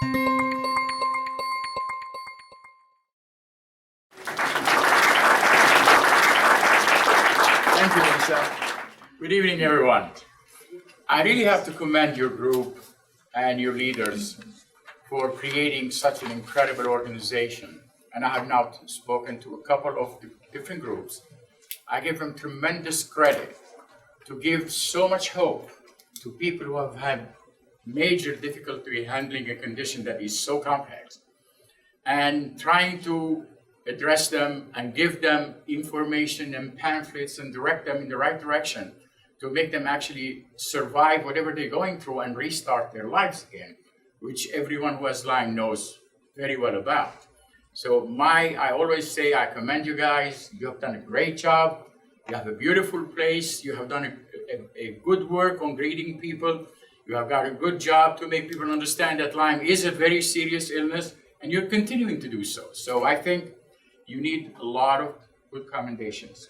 Thank you, Lisa. Good evening, everyone. I really have to commend your group and your leaders for creating such an incredible organization. And I have now spoken to a couple of different groups. I give them tremendous credit to give so much hope to people who have had major difficulty handling a condition that is so complex, and trying to address them and give them information and pamphlets and direct them in the right direction to make them actually survive whatever they're going through and restart their lives again, which everyone who has Lyme knows very well about. So I always say, I commend you guys. You have done a great job. You have a beautiful place. You have done a good work on greeting people. You have got a good job to make people understand that Lyme is a very serious illness, and you're continuing to do so. So I think you need a lot of good commendations,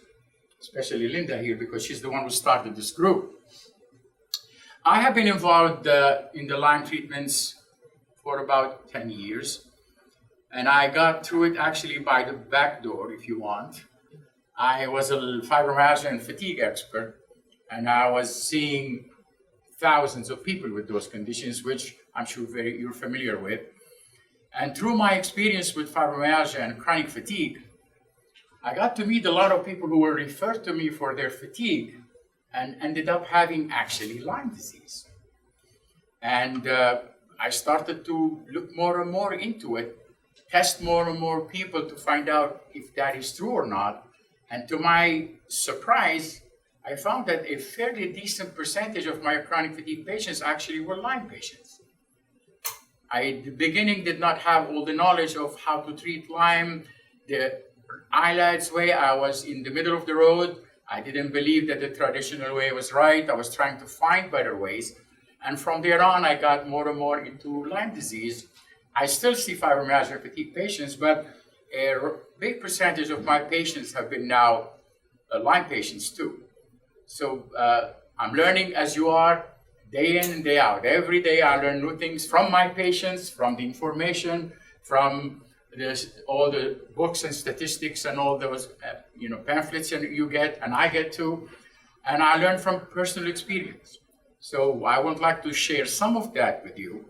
especially Linda here, because she's the one who started this group. I have been involved in the Lyme treatments for about 10 years. And I got through it actually by the back door, if you want. I was a fibromyalgia and fatigue expert, and I was seeing thousands of people with those conditions, which I'm sure you're familiar with. And through my experience with fibromyalgia and chronic fatigue, I got to meet a lot of people who were referred to me for their fatigue and ended up having actually Lyme disease. And I started to look more and more into it, test more and more people to find out if that is true or not. And to my surprise, I found that a fairly decent percentage of my chronic fatigue patients actually were Lyme patients. I, at the beginning, did not have all the knowledge of how to treat Lyme the ILADS way. I was in the middle of the road. I didn't believe that the traditional way was right. I was trying to find better ways. And from there on, I got more and more into Lyme disease. I still see fibromyalgia fatigue patients, but a big percentage of my patients have been now Lyme patients too. So I'm learning as you are, day in and day out. Every day I learn new things from my patients, from the information, from all the books and statistics and all those pamphlets that you get and I get too. And I learn from personal experience. So I would like to share some of that with you,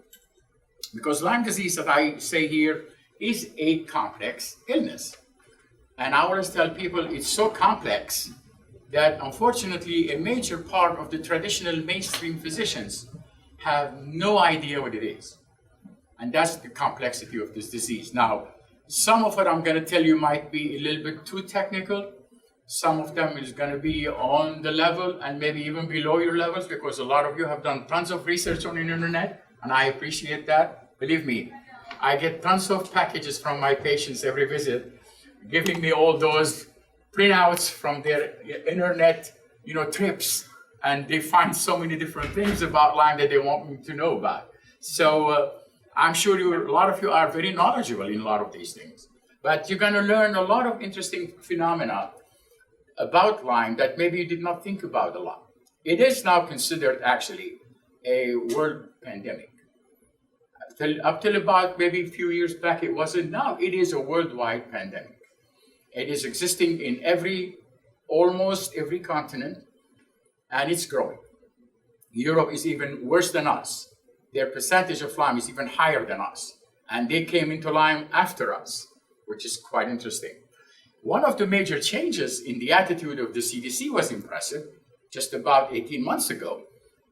because Lyme disease, that I say here, is a complex illness. And I always tell people it's so complex that unfortunately a major part of the traditional mainstream physicians have no idea what it is. And that's the complexity of this disease. Now, some of what I'm going to tell you might be a little bit too technical. Some of them is going to be on the level and maybe even below your levels, because a lot of you have done tons of research on the internet, and I appreciate that. Believe me, I get tons of packages from my patients every visit, giving me all those printouts from their internet, trips, and they find so many different things about Lyme that they want me to know about. So I'm sure a lot of you are very knowledgeable in a lot of these things, but you're going to learn a lot of interesting phenomena about Lyme that maybe you did not think about a lot. It is now considered actually a world pandemic. Up till about maybe a few years back, it wasn't. Now it is a worldwide pandemic. It is existing in almost every continent, and it's growing. Europe is even worse than us. Their percentage of Lyme is even higher than us, and they came into Lyme after us, which is quite interesting. One of the major changes in the attitude of the CDC was impressive. Just about 18 months ago,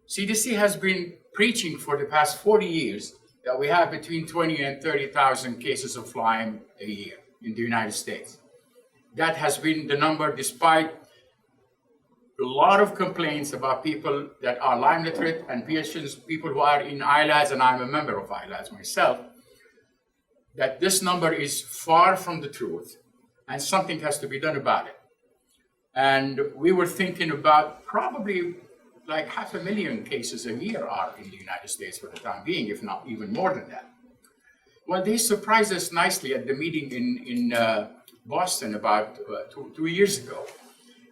CDC has been preaching for the past 40 years that we have between 20 and 30,000 cases of Lyme a year in the United States. That has been the number despite a lot of complaints about people that are Lyme literate and patients, people who are in ILADS, and I'm a member of ILADS myself, that this number is far from the truth, and something has to be done about it. And we were thinking about probably like 500,000 cases a year are in the United States for the time being, if not even more than that. Well, they surprised us nicely at the meeting in Boston about 2 years ago.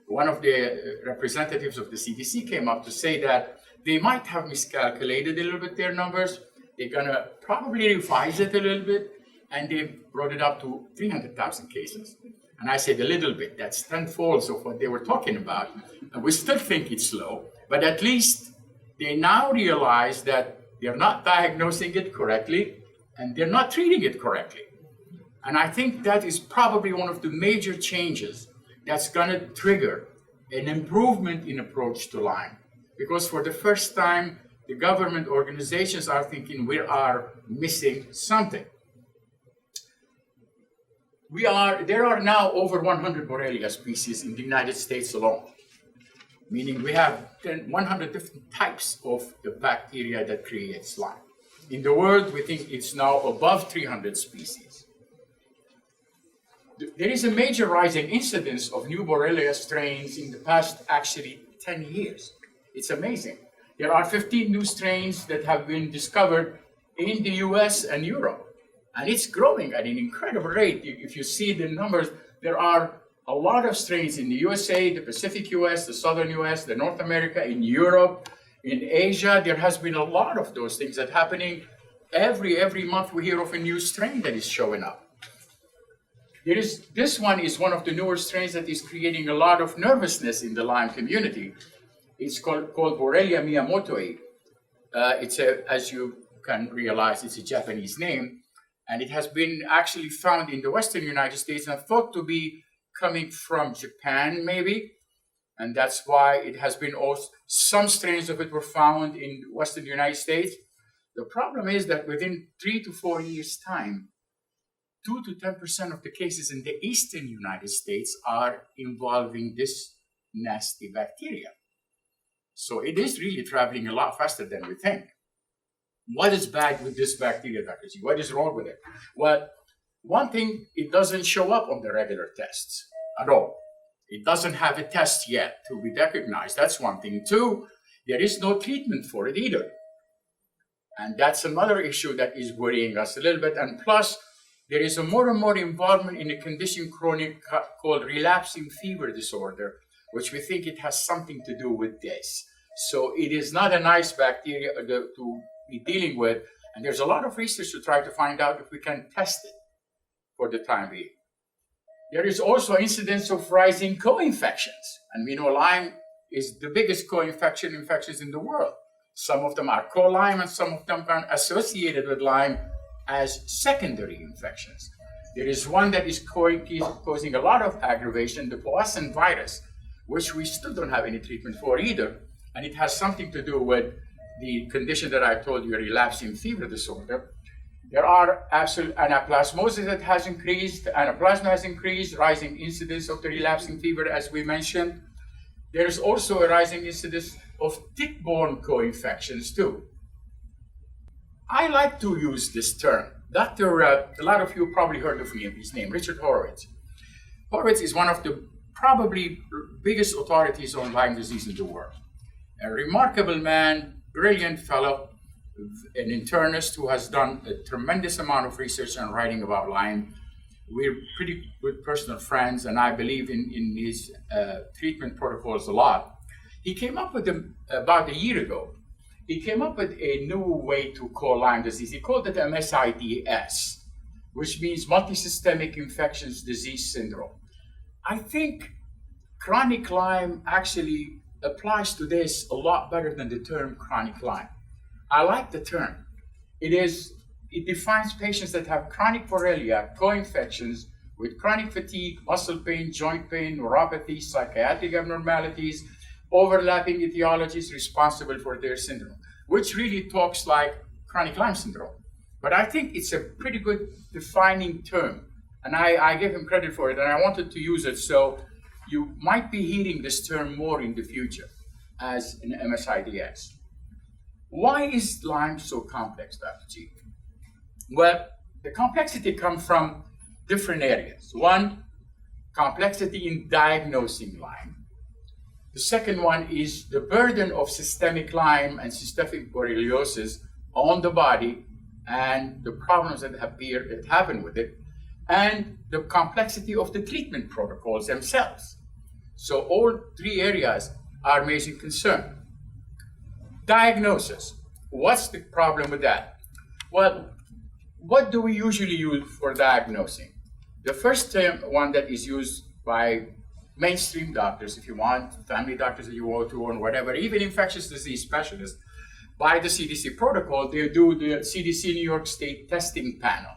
One of the representatives of the CDC came up to say that they might have miscalculated a little bit their numbers. they're gonna probably revise it a little bit, and they brought it up to 300,000 cases. And I said a little bit, that's tenfold of what they were talking about. And we still think it's low, but at least they now realize that they're not diagnosing it correctly and they're not treating it correctly. And I think that is probably one of the major changes that's gonna trigger an improvement in approach to Lyme. Because for the first time, the government organizations are thinking we are missing something. There are now over 100 Borrelia species in the United States alone, meaning we have 100 different types of the bacteria that creates Lyme. In the world, we think it's now above 300 species. There is a major rising incidence of new Borrelia strains in the past, actually, 10 years. It's amazing. There are 15 new strains that have been discovered in the US and Europe. And it's growing at an incredible rate. If you see the numbers, there are a lot of strains in the USA, the Pacific US, the Southern US, the North America, in Europe, in Asia. There has been a lot of those things that are happening. Every month we hear of a new strain that is showing up. This one is one of the newer strains that is creating a lot of nervousness in the Lyme community. It's called Borrelia miyamotoi. As you can realize, it's a Japanese name. And it has been actually found in the Western United States and thought to be coming from Japan, maybe. And that's why it has been also, some strains of it were found in Western United States. The problem is that within 3 to 4 years' time, 2 to 10% of the cases in the Eastern United States are involving this nasty bacteria. So it is really traveling a lot faster than we think. What is bad with this bacteria, Dr. G? What is wrong with it? Well, one thing, it doesn't show up on the regular tests at all. It doesn't have a test yet to be recognized. That's one thing. Two, there is no treatment for it either. And that's another issue that is worrying us a little bit. And plus, there is a more and more involvement in a condition called relapsing fever disorder, which we think it has something to do with this. So it is not a nice bacteria to be dealing with, and there's a lot of research to try to find out if we can test it for the time being. There is also incidence of rising co-infections, and we know Lyme is the biggest infections in the world. Some of them are co-Lyme, and some of them are associated with Lyme as secondary infections. There is one that is causing a lot of aggravation, the Powassan virus, which we still don't have any treatment for either, and it has something to do with the condition that I told you, relapsing fever disorder. There are absolute anaplasmosis that has increased, anaplasma has increased, rising incidence of the relapsing fever, as we mentioned. There is also a rising incidence of tick-borne co-infections too. I like to use this term. A lot of you probably heard of his name, Richard Horowitz. Horowitz is one of the probably biggest authorities on Lyme disease in the world. A remarkable man, brilliant fellow, an internist who has done a tremendous amount of research and writing about Lyme. We're pretty good personal friends, and I believe in his treatment protocols a lot. He came up with about a year ago. He came up with a new way to call Lyme disease. He called it MSIDS, which means multisystemic infectious disease syndrome. I think chronic Lyme actually applies to this a lot better than the term chronic Lyme. I like the term. It defines patients that have chronic Borrelia co-infections with chronic fatigue, muscle pain, joint pain, neuropathy, psychiatric abnormalities, overlapping etiologies responsible for their syndrome, which really talks like chronic Lyme syndrome. But I think it's a pretty good defining term, and I give him credit for it, and I wanted to use it, so you might be hearing this term more in the future as an MSIDS. Why is Lyme so complex, Dr. G? Well, the complexity comes from different areas. One, complexity in diagnosing Lyme. The second one is the burden of systemic Lyme and systemic borreliosis on the body and the problems that happen with it, and the complexity of the treatment protocols themselves. So all three areas are major concern. Diagnosis. What's the problem with that? Well, what do we usually use for diagnosing? The first one that is used by mainstream doctors, if you want, family doctors that you go to, or whatever, even infectious disease specialists, by the CDC protocol, they do the CDC New York State testing panel,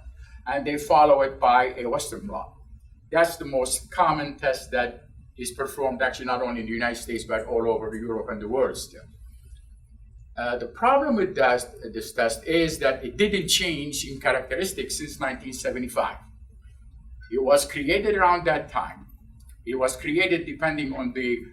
and they follow it by a Western blot. That's the most common test that is performed actually not only in the United States, but all over Europe and the world still. The problem with this test is that it didn't change in characteristics since 1975. It was created around that time. It was created depending on the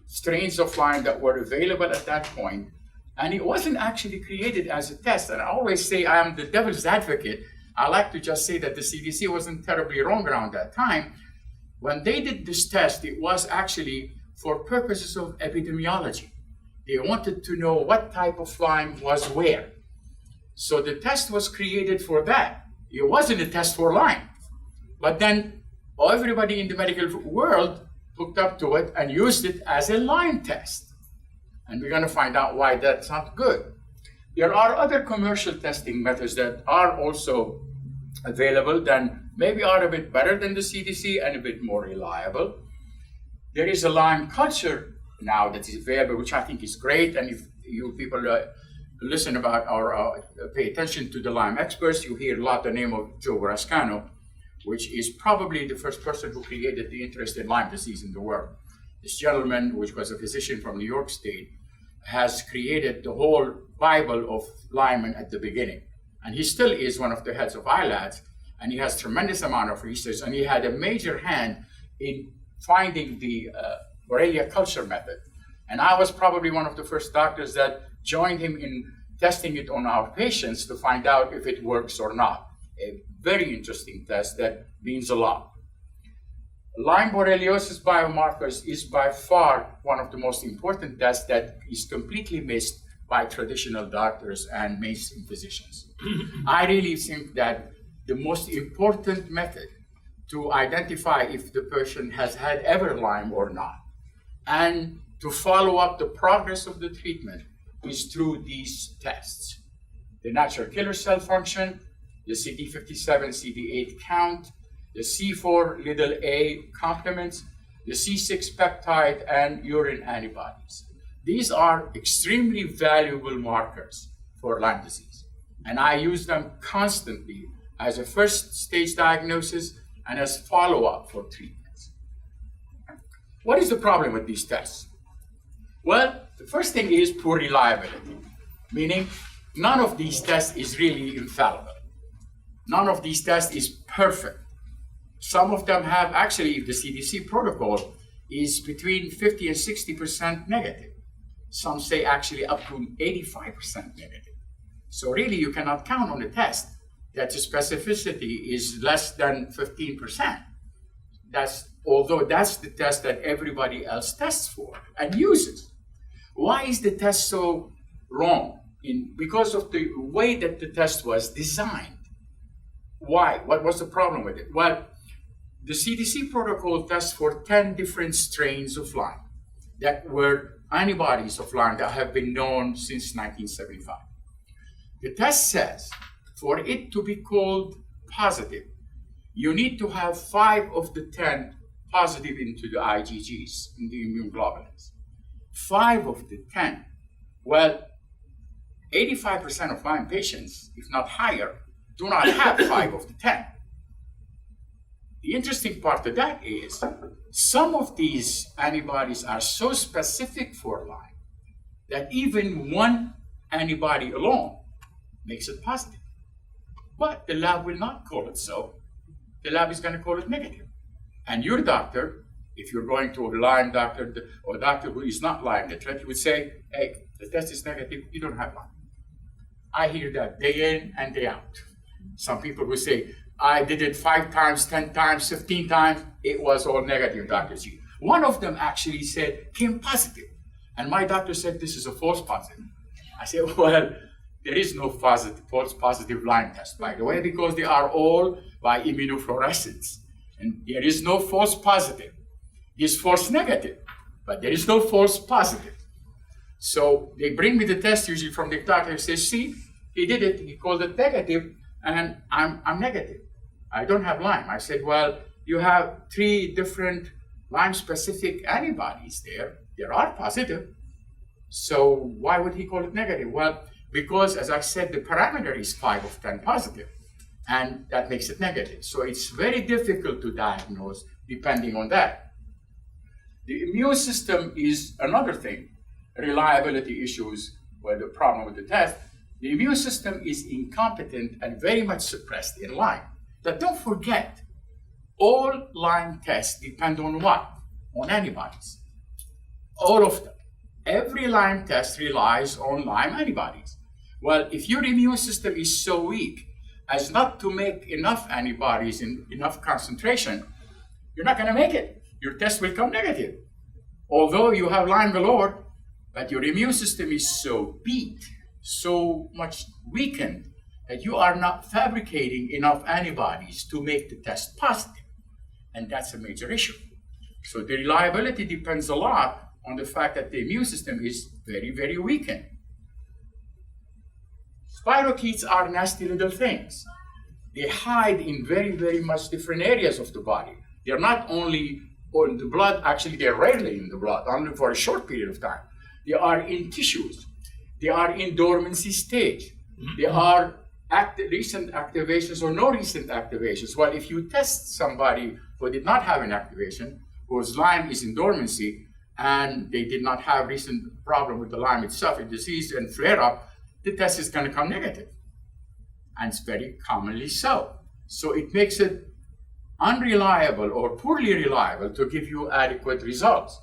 strains of Lyme that were available at that point. And it wasn't actually created as a test. And I always say I am the devil's advocate. I like to just say that the CDC wasn't terribly wrong around that time. When they did this test, it was actually for purposes of epidemiology. They wanted to know what type of Lyme was where. So the test was created for that. It wasn't a test for Lyme. But then everybody in the medical world hooked up to it and used it as a Lyme test. And we're going to find out why that's not good. There are other commercial testing methods that are also available that maybe are a bit better than the CDC and a bit more reliable. There is a Lyme culture now that is available, which I think is great. And if you people listen about or pay attention to the Lyme experts, you hear a lot the name of Joe Brascano, which is probably the first person who created the interest in Lyme disease in the world. This gentleman, which was a physician from New York State, has created the whole Bible of Lyme at the beginning. And he still is one of the heads of ILADS, and he has tremendous amount of research, and he had a major hand in finding the Borrelia culture method. And I was probably one of the first doctors that joined him in testing it on our patients to find out if it works or not. A very interesting test that means a lot. Lyme borreliosis biomarkers is by far one of the most important tests that is completely missed by traditional doctors and mainstream physicians. I really think that the most important method to identify if the person has had ever Lyme or not, and to follow up the progress of the treatment, is through these tests. The natural killer cell function, the CD57, CD8 count, the C4 little a complements, the C6 peptide, and urine antibodies. These are extremely valuable markers for Lyme disease. And I use them constantly as a first stage diagnosis and as follow-up for treatments. What is the problem with these tests? Well, the first thing is poor reliability, meaning none of these tests is really infallible. None of these tests is perfect. Some of them have actually, the CDC protocol is between 50 and 60% negative. Some say actually up to 85% negative. So really you cannot count on a test that the specificity is less than 15%. Although that's the test that everybody else tests for and uses. Why is the test so wrong? Because of the way that the test was designed. Why? What was the problem with it? Well, the CDC protocol tests for 10 different strains of Lyme that were antibodies of Lyme that have been known since 1975. The test says for it to be called positive, you need to have 5 of the 10 positive into the IgGs, in the immune globulins. 5 of the 10. Well, 85% of Lyme patients, if not higher, do not have 5 of the 10. The interesting part of that is some of these antibodies are so specific for Lyme that even one antibody alone makes it positive. But the lab will not call it so. The lab is going to call it negative. And your doctor, if you're going to a Lyme doctor or a doctor who is not Lyme literate, would say, hey, the test is negative, you don't have Lyme. I hear that day in and day out. Some people will say, I did it 5 times, 10 times, 15 times. It was all negative, Dr. G. One of them actually came positive. And my doctor said, this is a false positive. I said, well, there is no false positive Lyme test, by the way, because they are all by immunofluorescence. And there is no false positive. There's false negative, but there is no false positive. So they bring me the test usually from the doctor and says, see, he did it, he called it negative, and I'm negative. I don't have Lyme. I said, well, you have 3 different Lyme-specific antibodies there. There are positive. So why would he call it negative? Well, because, as I said, the parameter is 5 of 10 positive, and that makes it negative. So it's very difficult to diagnose depending on that. The immune system is another thing, reliability issues, or the problem with the test. The immune system is incompetent and very much suppressed in Lyme. But don't forget, all Lyme tests depend on what? On antibodies. All of them. Every Lyme test relies on Lyme antibodies. Well, if your immune system is so weak as not to make enough antibodies in enough concentration, you're not going to make it. Your test will come negative. Although you have Lyme galore, but your immune system is so beat, so much weakened, that you are not fabricating enough antibodies to make the test positive. And that's a major issue. So the reliability depends a lot on the fact that the immune system is very, very weakened. Spirochetes are nasty little things. They hide in very, very much different areas of the body. They're not only in the blood, actually they're rarely in the blood, only for a short period of time. They are in tissues. They are in dormancy stage. They are recent activations or no recent activations. Well, if you test somebody who did not have an activation, whose Lyme is in dormancy, and they did not have recent problem with the Lyme itself, a disease and flare up, the test is going to come negative. And it's very commonly so. So it makes it unreliable or poorly reliable to give you adequate results.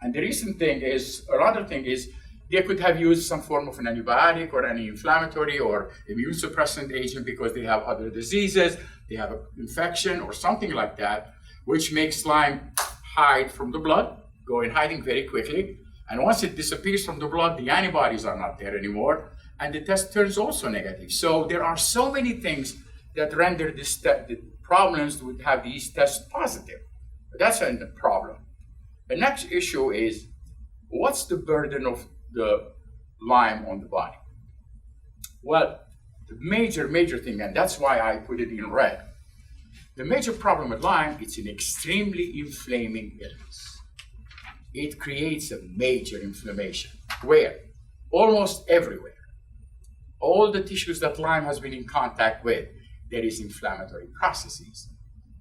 And the recent thing is, another thing is, they could have used some form of an antibiotic or anti-inflammatory or immune suppressant agent because they have other diseases, they have an infection or something like that, which makes Lyme hide from the blood, go in hiding very quickly. And once it disappears from the blood, the antibodies are not there anymore, and the test turns also negative. So there are so many things that render the problems would have these tests positive. That's a problem. The next issue is, what's the burden of the Lyme on the body? Well, the major thing, and that's why I put it in red. The major problem with Lyme, it's an extremely inflaming illness. It creates a major inflammation. Where? Almost everywhere. All the tissues that Lyme has been in contact with, there is inflammatory processes.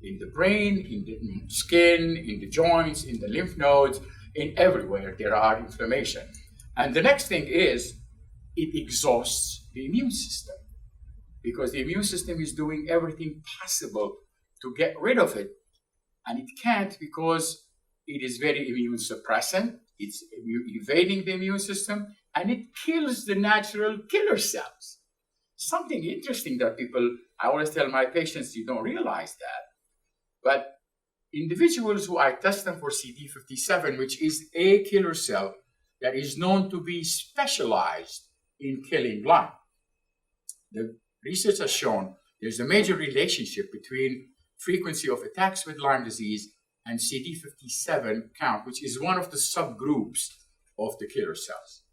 In the brain, in the skin, in the joints, in the lymph nodes, in everywhere there are inflammation. And the next thing is, it exhausts the immune system, because the immune system is doing everything possible to get rid of it, and it can't because it is very immune suppressant, it's evading the immune system, and it kills the natural killer cells. Something interesting that I always tell my patients, you don't realize that, but individuals who I test them for CD57, which is a killer cell that is known to be specialized in killing Lyme. The research has shown there's a major relationship between frequency of attacks with Lyme disease and CD57 count, which is one of the subgroups of the killer cells.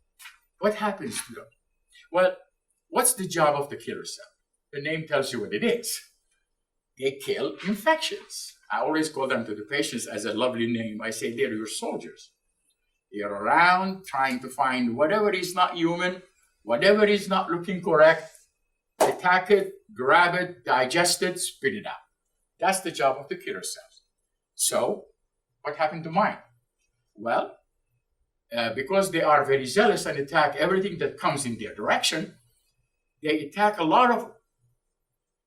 What happens to them? Well, what's the job of the killer cell? The name tells you what it is. They kill infections. I always call them to the patients as a lovely name. I say they're your soldiers. They're around trying to find whatever is not human, whatever is not looking correct, attack it, grab it, digest it, spit it out. That's the job of the killer cells. So, what happened to mine? Well, because they are very zealous and attack everything that comes in their direction, they attack a lot of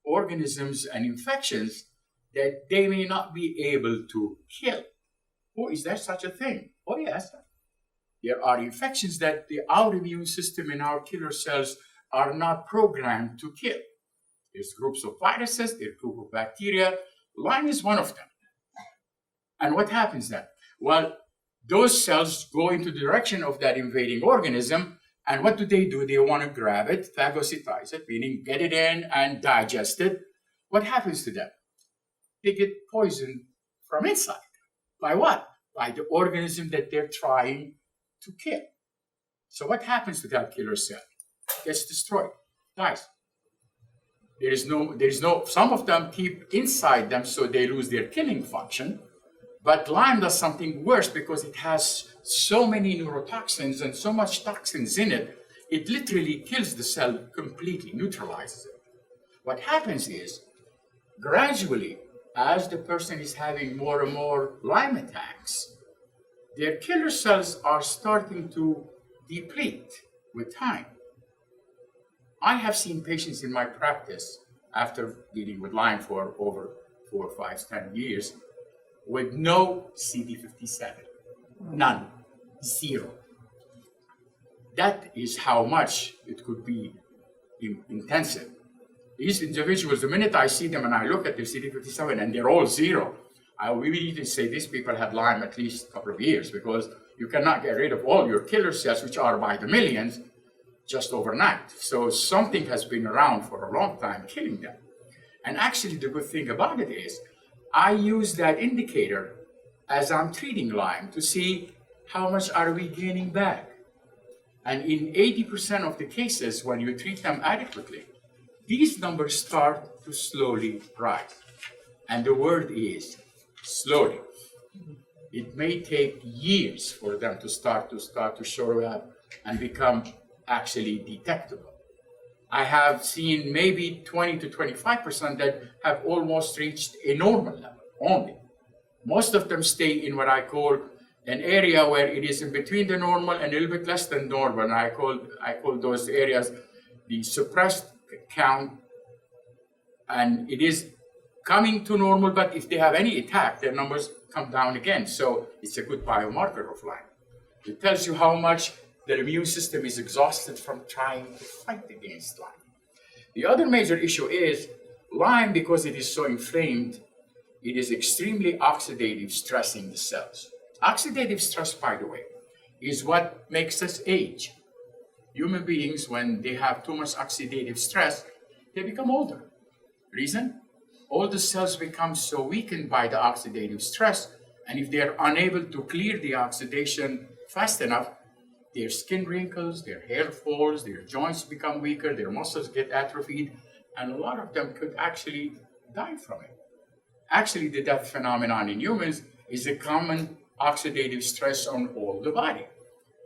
organisms and infections that they may not be able to kill. Oh, is there such a thing? Oh, yes. There are infections that the autoimmune system in our killer cells are not programmed to kill. There's groups of viruses, there's groups of bacteria. Lyme is one of them. And what happens then? Well, those cells go into the direction of that invading organism, and what do? They want to grab it, phagocytize it, meaning get it in and digest it. What happens to them? They get poisoned from inside. By what? By the organism that they're trying to kill. So what happens to that killer cell? It gets destroyed, dies. There is no, some of them keep inside them so they lose their killing function, but Lyme does something worse because it has so many neurotoxins and so much toxins in it, it literally kills the cell completely, neutralizes it. What happens is, gradually, as the person is having more and more Lyme attacks, their killer cells are starting to deplete with time. I have seen patients in my practice after dealing with Lyme for over 4, 5, 10 years with no CD57, none, zero. That is how much it could be intensive. These individuals, the minute I see them and I look at their CD57 and they're all zero, I really need to say these people had Lyme at least a couple of years, because you cannot get rid of all your killer cells, which are by the millions, just overnight. So something has been around for a long time killing them. And actually the good thing about it is, I use that indicator as I'm treating Lyme to see how much are we gaining back. And in 80% of the cases, when you treat them adequately, these numbers start to slowly rise. And the word is slowly. It may take years for them to start to show up and become actually detectable. I have seen maybe 20 to 25% that have almost reached a normal level only. Most of them stay in what I call an area where it is in between the normal and a little bit less than normal. And I call those areas the suppressed count, and it is coming to normal, but if they have any attack, their numbers come down again. So it's a good biomarker of Lyme. It tells you how much the immune system is exhausted from trying to fight against Lyme. The other major issue is Lyme, because it is so inflamed, it is extremely oxidative stressing the cells. Oxidative stress, by the way, is what makes us age. Human beings, when they have too much oxidative stress, they become older. Reason? All the cells become so weakened by the oxidative stress, and if they are unable to clear the oxidation fast enough, their skin wrinkles, their hair falls, their joints become weaker, their muscles get atrophied, and a lot of them could actually die from it. Actually, the death phenomenon in humans is a common oxidative stress on all the body.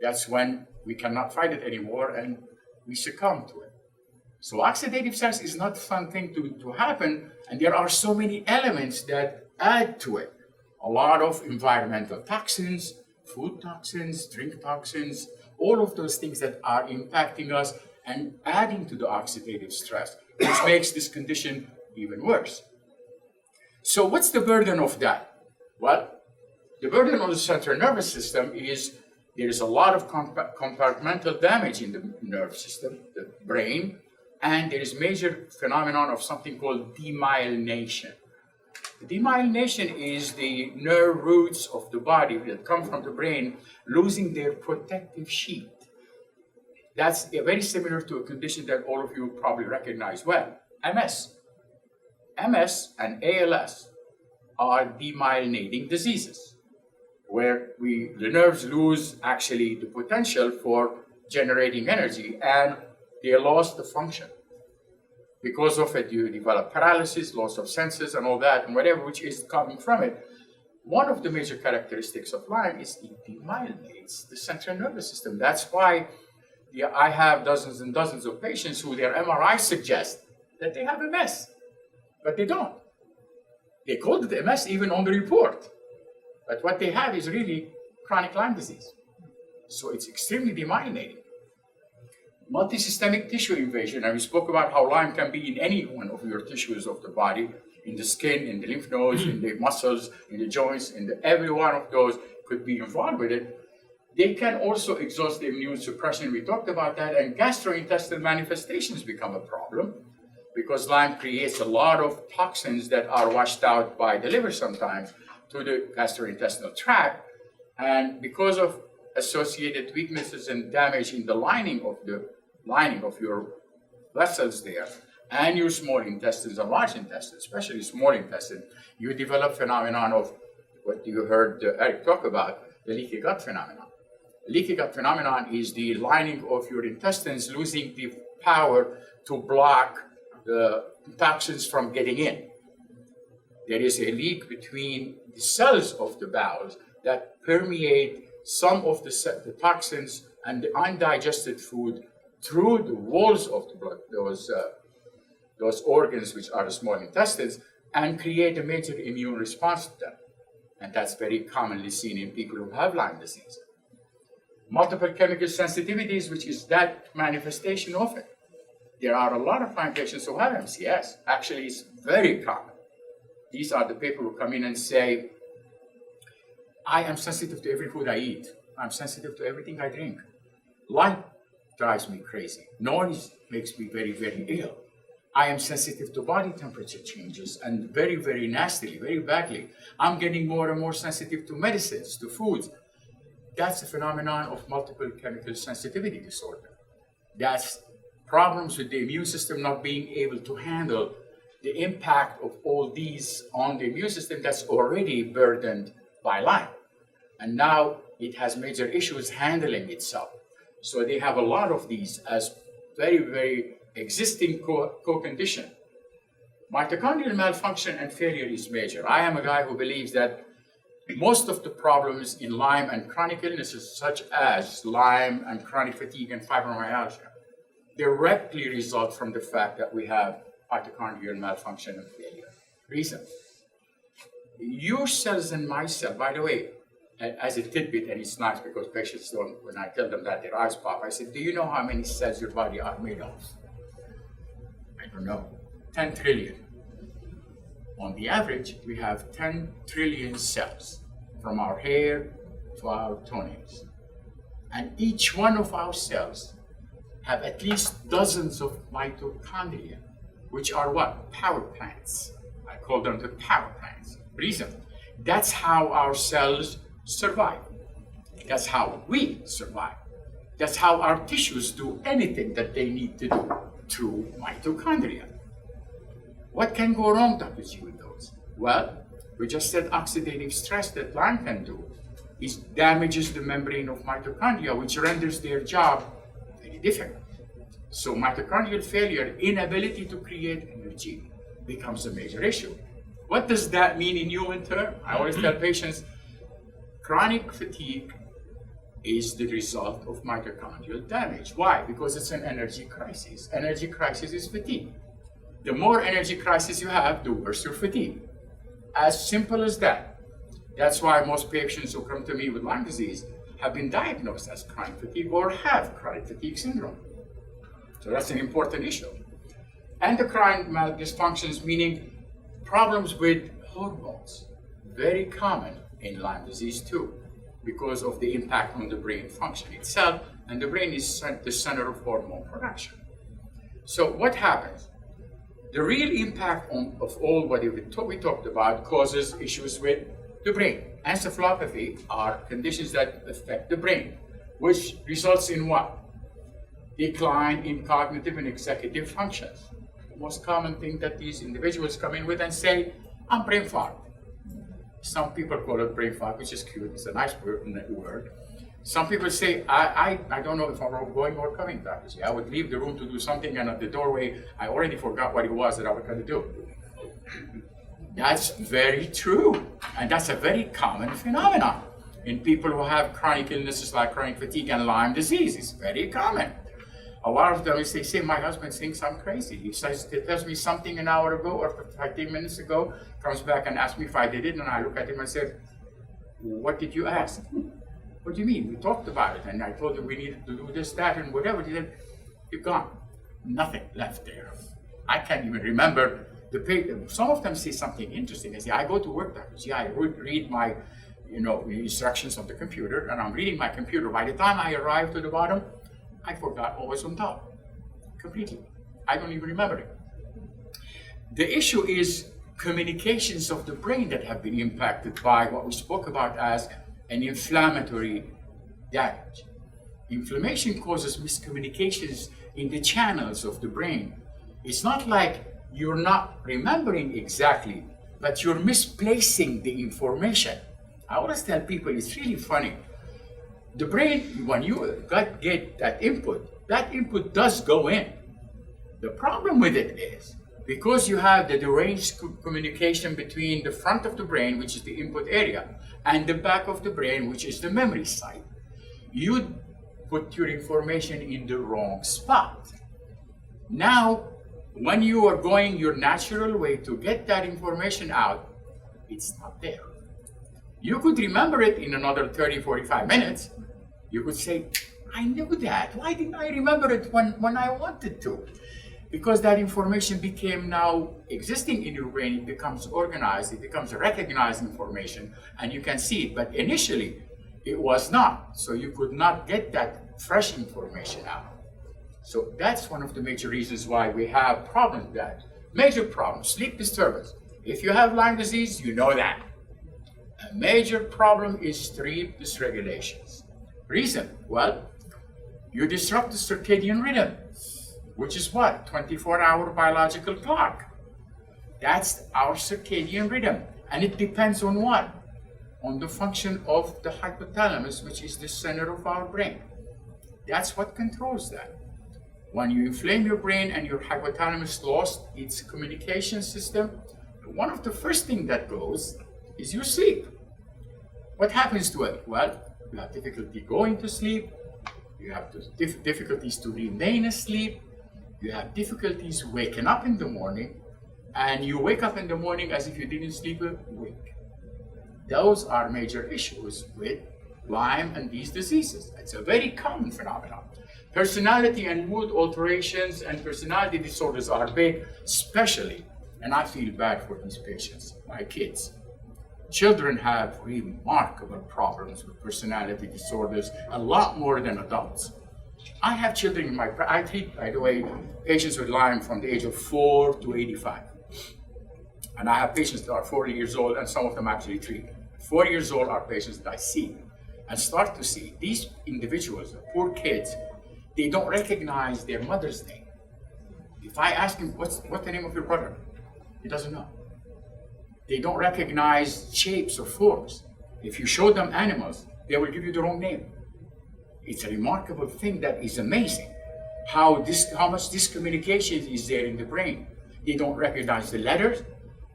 That's when we cannot fight it anymore and we succumb to it. So oxidative stress is not a fun thing to happen, and there are so many elements that add to it. A lot of environmental toxins, food toxins, drink toxins, all of those things that are impacting us and adding to the oxidative stress, which makes this condition even worse. So what's the burden of that? Well, the burden on the central nervous system is there is a lot of compartmental damage in the nerve system, the brain, and there is major phenomenon of something called demyelination. The demyelination is the nerve roots of the body that come from the brain losing their protective sheet. That's very similar to a condition that all of you probably recognize well, MS. MS and ALS are demyelinating diseases, where the nerves lose actually the potential for generating energy, and they lost the function. Because of it, you develop paralysis, loss of senses, and all that, and whatever which is coming from it. One of the major characteristics of Lyme is it demyelinates the central nervous system. That's why I have dozens and dozens of patients who their MRI suggests that they have MS, but they don't. They called it MS even on the report. But what they have is really chronic Lyme disease. So it's extremely demyelinating. Multisystemic tissue invasion, and we spoke about how Lyme can be in any one of your tissues of the body, in the skin, in the lymph nodes, in the muscles, in the joints, every one of those could be involved with it. They can also exhaust the immune suppression. We talked about that, and gastrointestinal manifestations become a problem because Lyme creates a lot of toxins that are washed out by the liver sometimes to the gastrointestinal tract, and because of associated weaknesses and damage in the lining of your vessels there, and your small intestines and large intestines, especially small intestine, you develop phenomenon of what you heard Eric talk about, the leaky gut phenomenon. Leaky gut phenomenon is the lining of your intestines losing the power to block the toxins from getting in. There is a leak between the cells of the bowels that permeate some of the toxins and the undigested food through the walls of the blood, those organs which are the small intestines, and create a major immune response to them. And that's very commonly seen in people who have Lyme disease. Multiple chemical sensitivities, which is that manifestation of it. There are a lot of Lyme patients who have MCS. Actually, it's very common. These are the people who come in and say, I am sensitive to every food I eat. I'm sensitive to everything I drink. Light drives me crazy. Noise makes me very, very ill. I am sensitive to body temperature changes, and very, very nastily, very badly. I'm getting more and more sensitive to medicines, to foods. That's a phenomenon of multiple chemical sensitivity disorder. That's problems with the immune system not being able to handle the impact of all these on the immune system that's already burdened by Lyme. And now it has major issues handling itself. So they have a lot of these as very, very existing co-condition. Mitochondrial malfunction and failure is major. I am a guy who believes that most of the problems in Lyme and chronic illnesses, such as Lyme and chronic fatigue and fibromyalgia, directly result from the fact that we have mitochondrial malfunction and failure. Reason. Your cells and my cell, by the way, as a tidbit, and it's nice because patients don't, when I tell them that, their eyes pop. I said, do you know how many cells your body are made of? I don't know. 10 trillion. On the average, we have 10 trillion cells, from our hair to our toenails. And each one of our cells have at least dozens of mitochondria, which are what? Power plants. I call them the power plants. Reason, that's how our cells survive. That's how we survive. That's how our tissues do anything that they need to do, through mitochondria. What can go wrong, Dr. G, with those? Well, we just said oxidative stress that Lyme can do is damages the membrane of mitochondria, which renders their job very difficult. So mitochondrial failure, inability to create energy, becomes a major issue. What does that mean in human terms? I always tell patients, chronic fatigue is the result of mitochondrial damage. Why? Because it's an energy crisis. Energy crisis is fatigue. The more energy crisis you have, the worse your fatigue. As simple as that. That's why most patients who come to me with Lyme disease have been diagnosed as chronic fatigue or have chronic fatigue syndrome. So that's an important issue. Endocrine dysfunctions, meaning problems with hormones, very common in Lyme disease too, because of the impact on the brain function itself, and the brain is the center of hormone production. So what happens? The real impact of all what we talked about causes issues with the brain. Encephalopathy are conditions that affect the brain, which results in what? Decline in cognitive and executive functions. The most common thing that these individuals come in with and say, I'm brain fog. Some people call it brain fog, which is cute. It's a nice word. Some people say, I don't know if I'm going or coming back. I would leave the room to do something, and at the doorway, I already forgot what it was that I was going to do. That's very true. And that's a very common phenomenon in people who have chronic illnesses like chronic fatigue and Lyme disease. It's very common. A lot of them, they say, my husband thinks I'm crazy. He tells me something an hour ago or 15 minutes ago, comes back and asks me if I did it, and I look at him and said, what did you ask? What do you mean? We talked about it, and I told him we needed to do this, that, and whatever. He said, you're gone. Nothing left there. I can't even remember the page. Some of them say something interesting. They say, I go to work, Dr. G, I read my instructions on the computer, and I'm reading my computer. By the time I arrive to the bottom, I forgot what was on top. Completely. I don't even remember it. The issue is communications of the brain that have been impacted by what we spoke about as an inflammatory damage. Inflammation causes miscommunications in the channels of the brain. It's not like you're not remembering exactly, but you're misplacing the information. I always tell people, it's really funny. The brain, when you get that input does go in. The problem with it is, because you have the deranged communication between the front of the brain, which is the input area, and the back of the brain, which is the memory site, you put your information in the wrong spot. Now, when you are going your natural way to get that information out, it's not there. You could remember it in another 30, 45 minutes. You could say, I knew that. Why didn't I remember it when I wanted to? Because that information became now existing in your brain, it becomes organized, it becomes recognized information, and you can see it. But initially, it was not. So you could not get that fresh information out. So that's one of the major reasons why we have problems with that. Major problem, sleep disturbance. If you have Lyme disease, you know that. A major problem is sleep dysregulations. Reason? Well, you disrupt the circadian rhythm, which is what? 24-hour biological clock. That's our circadian rhythm. And it depends on what? On the function of the hypothalamus, which is the center of our brain. That's what controls that. When you inflame your brain and your hypothalamus lost its communication system, one of the first things that goes is your sleep. What happens to it? Well, you have difficulty going to sleep, you have difficulties to remain asleep, you have difficulties waking up in the morning, and you wake up in the morning as if you didn't sleep a week. Those are major issues with Lyme and these diseases. It's a very common phenomenon. Personality and mood alterations and personality disorders are big, especially, and I feel bad for these patients, my kids. Children have remarkable problems with personality disorders, a lot more than adults. I have children in I treat, by the way, patients with Lyme from the age of 4 to 85. And I have patients that are 40 years old, and some of them actually treat. 4 years old are patients that I see and start to see. These individuals, poor kids, they don't recognize their mother's name. If I ask him, what's the name of your brother? He doesn't know. They don't recognize shapes or forms. If you show them animals, they will give you the wrong name. It's a remarkable thing that is amazing. How much discommunication is there in the brain. They don't recognize the letters.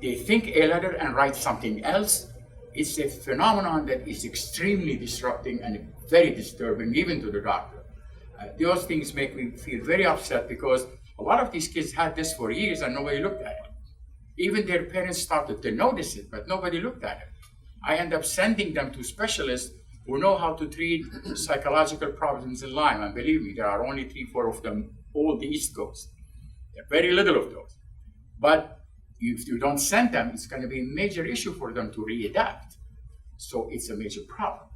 They think a letter and write something else. It's a phenomenon that is extremely disrupting and very disturbing, even to the doctor. Those things make me feel very upset because a lot of these kids had this for years and nobody looked at it. Even their parents started to notice it, but nobody looked at it. I end up sending them to specialists who know how to treat psychological problems in Lyme. And believe me, there are only 3-4 of them all the East Coast. There are very little of those. But if you don't send them, it's going to be a major issue for them to readapt. So it's a major problem.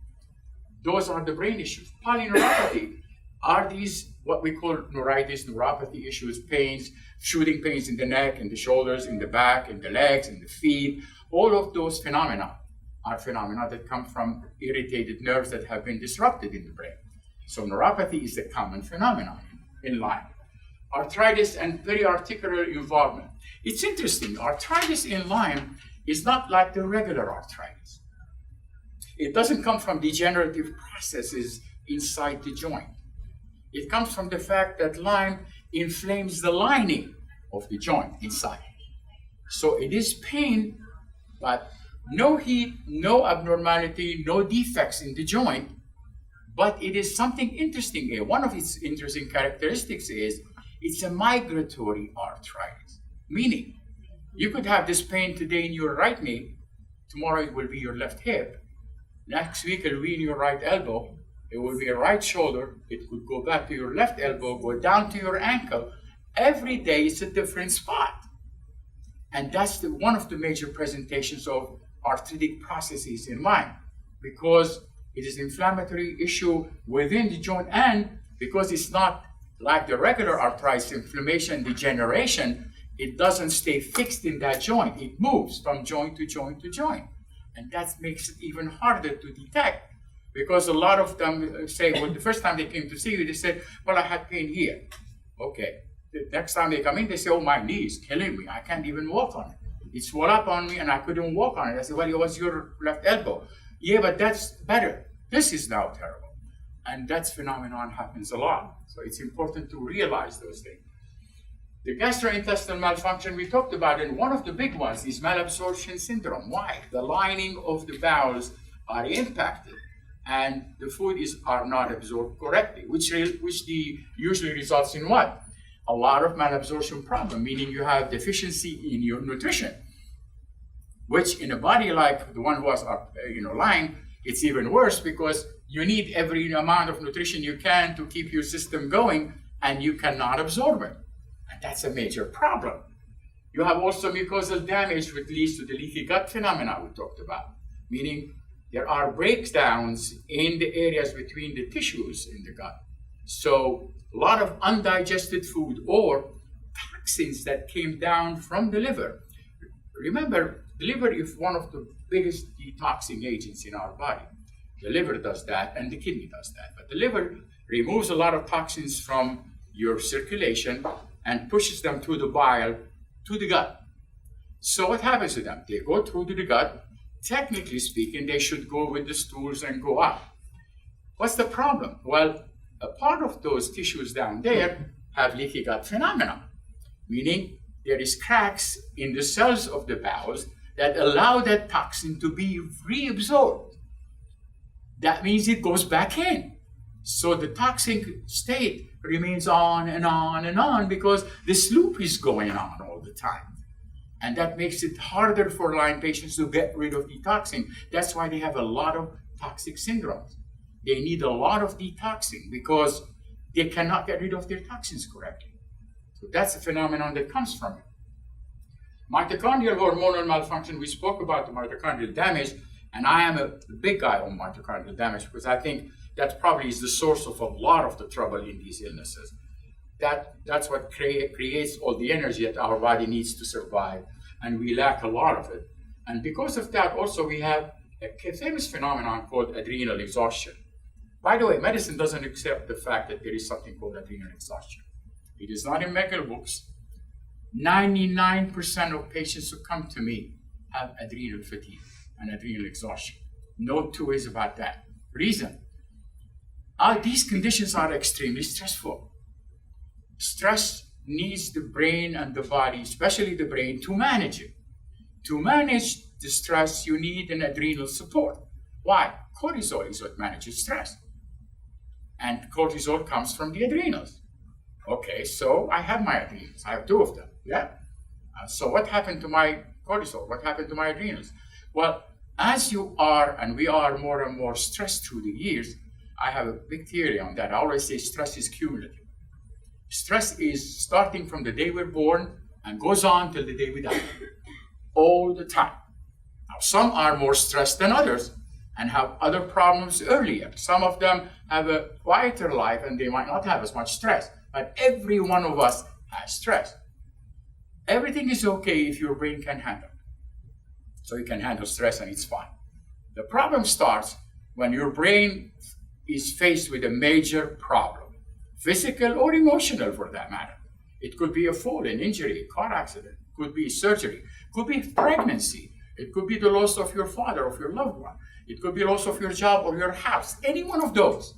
Those are the brain issues. Polyneuropathy are these what we call neuritis, neuropathy issues, pains, shooting pains in the neck, in the shoulders, in the back, in the legs, in the feet. All of those phenomena are phenomena that come from irritated nerves that have been disrupted in the brain. So neuropathy is a common phenomenon in Lyme. Arthritis and periarticular involvement. It's interesting, arthritis in Lyme is not like the regular arthritis. It doesn't come from degenerative processes inside the joint. It comes from the fact that Lyme inflames the lining of the joint inside. So it is pain, but no heat, no abnormality, no defects in the joint, but it is something interesting. One of its interesting characteristics is it's a migratory arthritis, meaning you could have this pain today in your right knee, tomorrow it will be your left hip, next week it will be in your right elbow, it will be a right shoulder, it could go back to your left elbow, go down to your ankle. Every day it's a different spot. And that's one of the major presentations of arthritic processes in Lyme, because it is an inflammatory issue within the joint, and because it's not like the regular arthritis, inflammation, degeneration, it doesn't stay fixed in that joint. It moves from joint to joint to joint. And that makes it even harder to detect, because a lot of them say, well, the first time they came to see you, they said, well, I had pain here. Okay. The next time they come in, they say, oh, my knee is killing me. I can't even walk on it. It swelled up on me and I couldn't walk on it. I said, well, it was your left elbow. Yeah, but that's better. This is now terrible. And that phenomenon happens a lot. So it's important to realize those things. The gastrointestinal malfunction we talked about, and one of the big ones is malabsorption syndrome. Why? The lining of the bowels are impacted, and the food are not absorbed correctly, which usually results in what? A lot of malabsorption problem, meaning you have deficiency in your nutrition, which in a body like the one who has Lyme, it's even worse because you need every amount of nutrition you can to keep your system going, and you cannot absorb it. And that's a major problem. You have also mucosal damage, which leads to the leaky gut phenomena we talked about, meaning there are breakdowns in the areas between the tissues in the gut. So a lot of undigested food or toxins that came down from the liver. Remember, the liver is one of the biggest detoxing agents in our body. The liver does that and the kidney does that. But the liver removes a lot of toxins from your circulation and pushes them through the bile to the gut. So what happens to them? They go through to the gut. Technically speaking, they should go with the stools and go out. What's the problem? Well, a part of those tissues down there have leaky gut phenomena, meaning there is cracks in the cells of the bowels that allow that toxin to be reabsorbed. That means it goes back in. So the toxic state remains on and on and on because this loop is going on all the time. And that makes it harder for Lyme patients to get rid of detoxing. That's why they have a lot of toxic syndromes. They need a lot of detoxing because they cannot get rid of their toxins correctly. So that's a phenomenon that comes from it. Mitochondrial hormonal malfunction, we spoke about the mitochondrial damage, and I am a big guy on mitochondrial damage because I think that probably is the source of a lot of the trouble in these illnesses. That's what creates all the energy that our body needs to survive, and we lack a lot of it. And because of that, also we have a famous phenomenon called adrenal exhaustion. By the way, medicine doesn't accept the fact that there is something called adrenal exhaustion. It is not in medical books. 99% of patients who come to me have adrenal fatigue and adrenal exhaustion. No two ways about that. Reason, these conditions are extremely stressful. Stress needs the brain and the body, especially the brain, to manage it. To manage the stress, you need an adrenal support. Why? Cortisol is what manages stress. And cortisol comes from the adrenals. Okay, so I have my adrenals. I have two of them, yeah? So what happened to my cortisol? What happened to my adrenals? Well, as you are, and we are more and more stressed through the years, I have a big theory on that. I always say stress is cumulative. Stress is starting from the day we're born and goes on till the day we die, all the time. Now, some are more stressed than others and have other problems earlier. Some of them have a quieter life and they might not have as much stress, but every one of us has stress. Everything is okay if your brain can handle it. So you can handle stress and it's fine. The problem starts when your brain is faced with a major problem, physical or emotional for that matter. It could be a fall, an injury, a car accident, could be surgery, could be pregnancy, it could be the loss of your father, of your loved one, it could be loss of your job or your house, any one of those.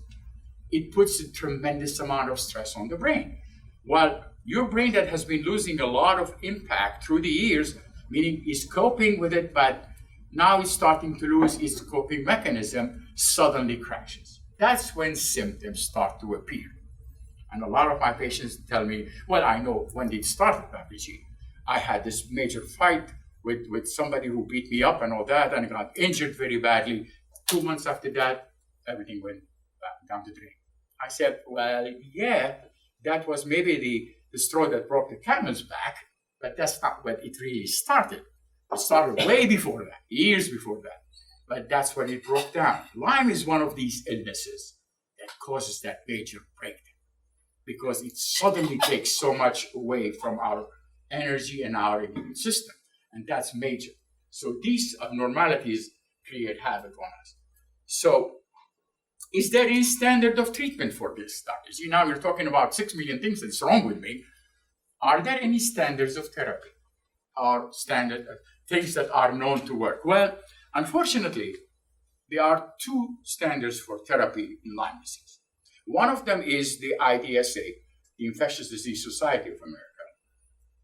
It puts a tremendous amount of stress on the brain. While your brain that has been losing a lot of impact through the years, meaning is coping with it, but now it's starting to lose its coping mechanism, suddenly crashes. That's when symptoms start to appear. And a lot of my patients tell me, well, I know when it started, Babaji. I had this major fight with somebody who beat me up and all that, and I got injured very badly. 2 months after that, everything went back down the drain. I said, well, yeah, that was maybe the straw that broke the camel's back, but that's not when it really started. It started way before that, years before that. But that's when it broke down. Lyme is one of these illnesses that causes that major breakdown because it suddenly takes so much away from our energy and our immune system. And that's major. So these abnormalities create havoc on us. So is there any standard of treatment for this, Dr. Z? Now we're talking about 6 million things that's wrong with me. Are there any standards of therapy or standard things that are known to work? Well, unfortunately, there are two standards for therapy in Lyme disease. One of them is the IDSA, the Infectious Disease Society of America.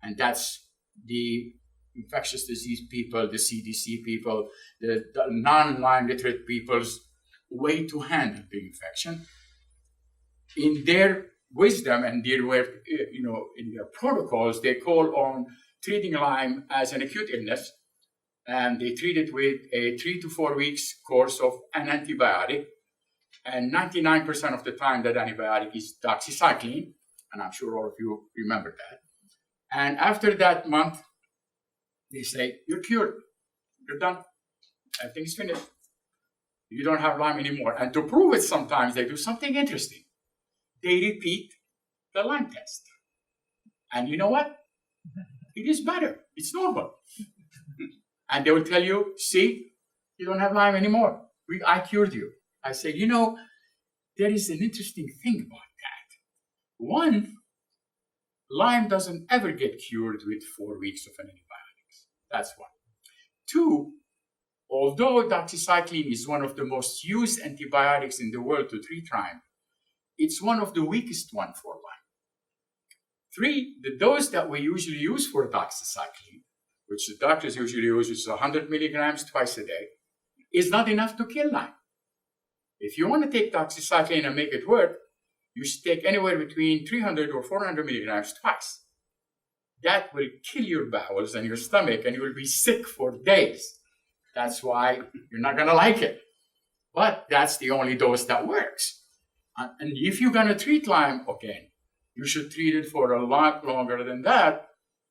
And that's the infectious disease people, the CDC people, the non-Lyme literate people's way to handle the infection. In their wisdom and their way, in their protocols, they call on treating Lyme as an acute illness, and they treat it with a 3 to 4 weeks course of an antibiotic. And 99% of the time, that antibiotic is doxycycline, and I'm sure all of you remember that. And after that month, they say, you're cured, you're done, everything's finished. You don't have Lyme anymore. And to prove it, sometimes they do something interesting. They repeat the Lyme test. And you know what? It is better, it's normal. And they will tell you, see, you don't have Lyme anymore. I cured you. I say, there is an interesting thing about that. One, Lyme doesn't ever get cured with 4 weeks of antibiotics. That's one. Two, although doxycycline is one of the most used antibiotics in the world to treat Lyme, it's one of the weakest one for Lyme. Three, the dose that we usually use for doxycycline, which the doctors usually use, which is 100 milligrams twice a day, is not enough to kill Lyme. If you want to take doxycycline and make it work, you should take anywhere between 300 or 400 milligrams twice. That will kill your bowels and your stomach, and you will be sick for days. That's why you're not going to like it. But that's the only dose that works. And if you're going to treat Lyme, again, you should treat it for a lot longer than that,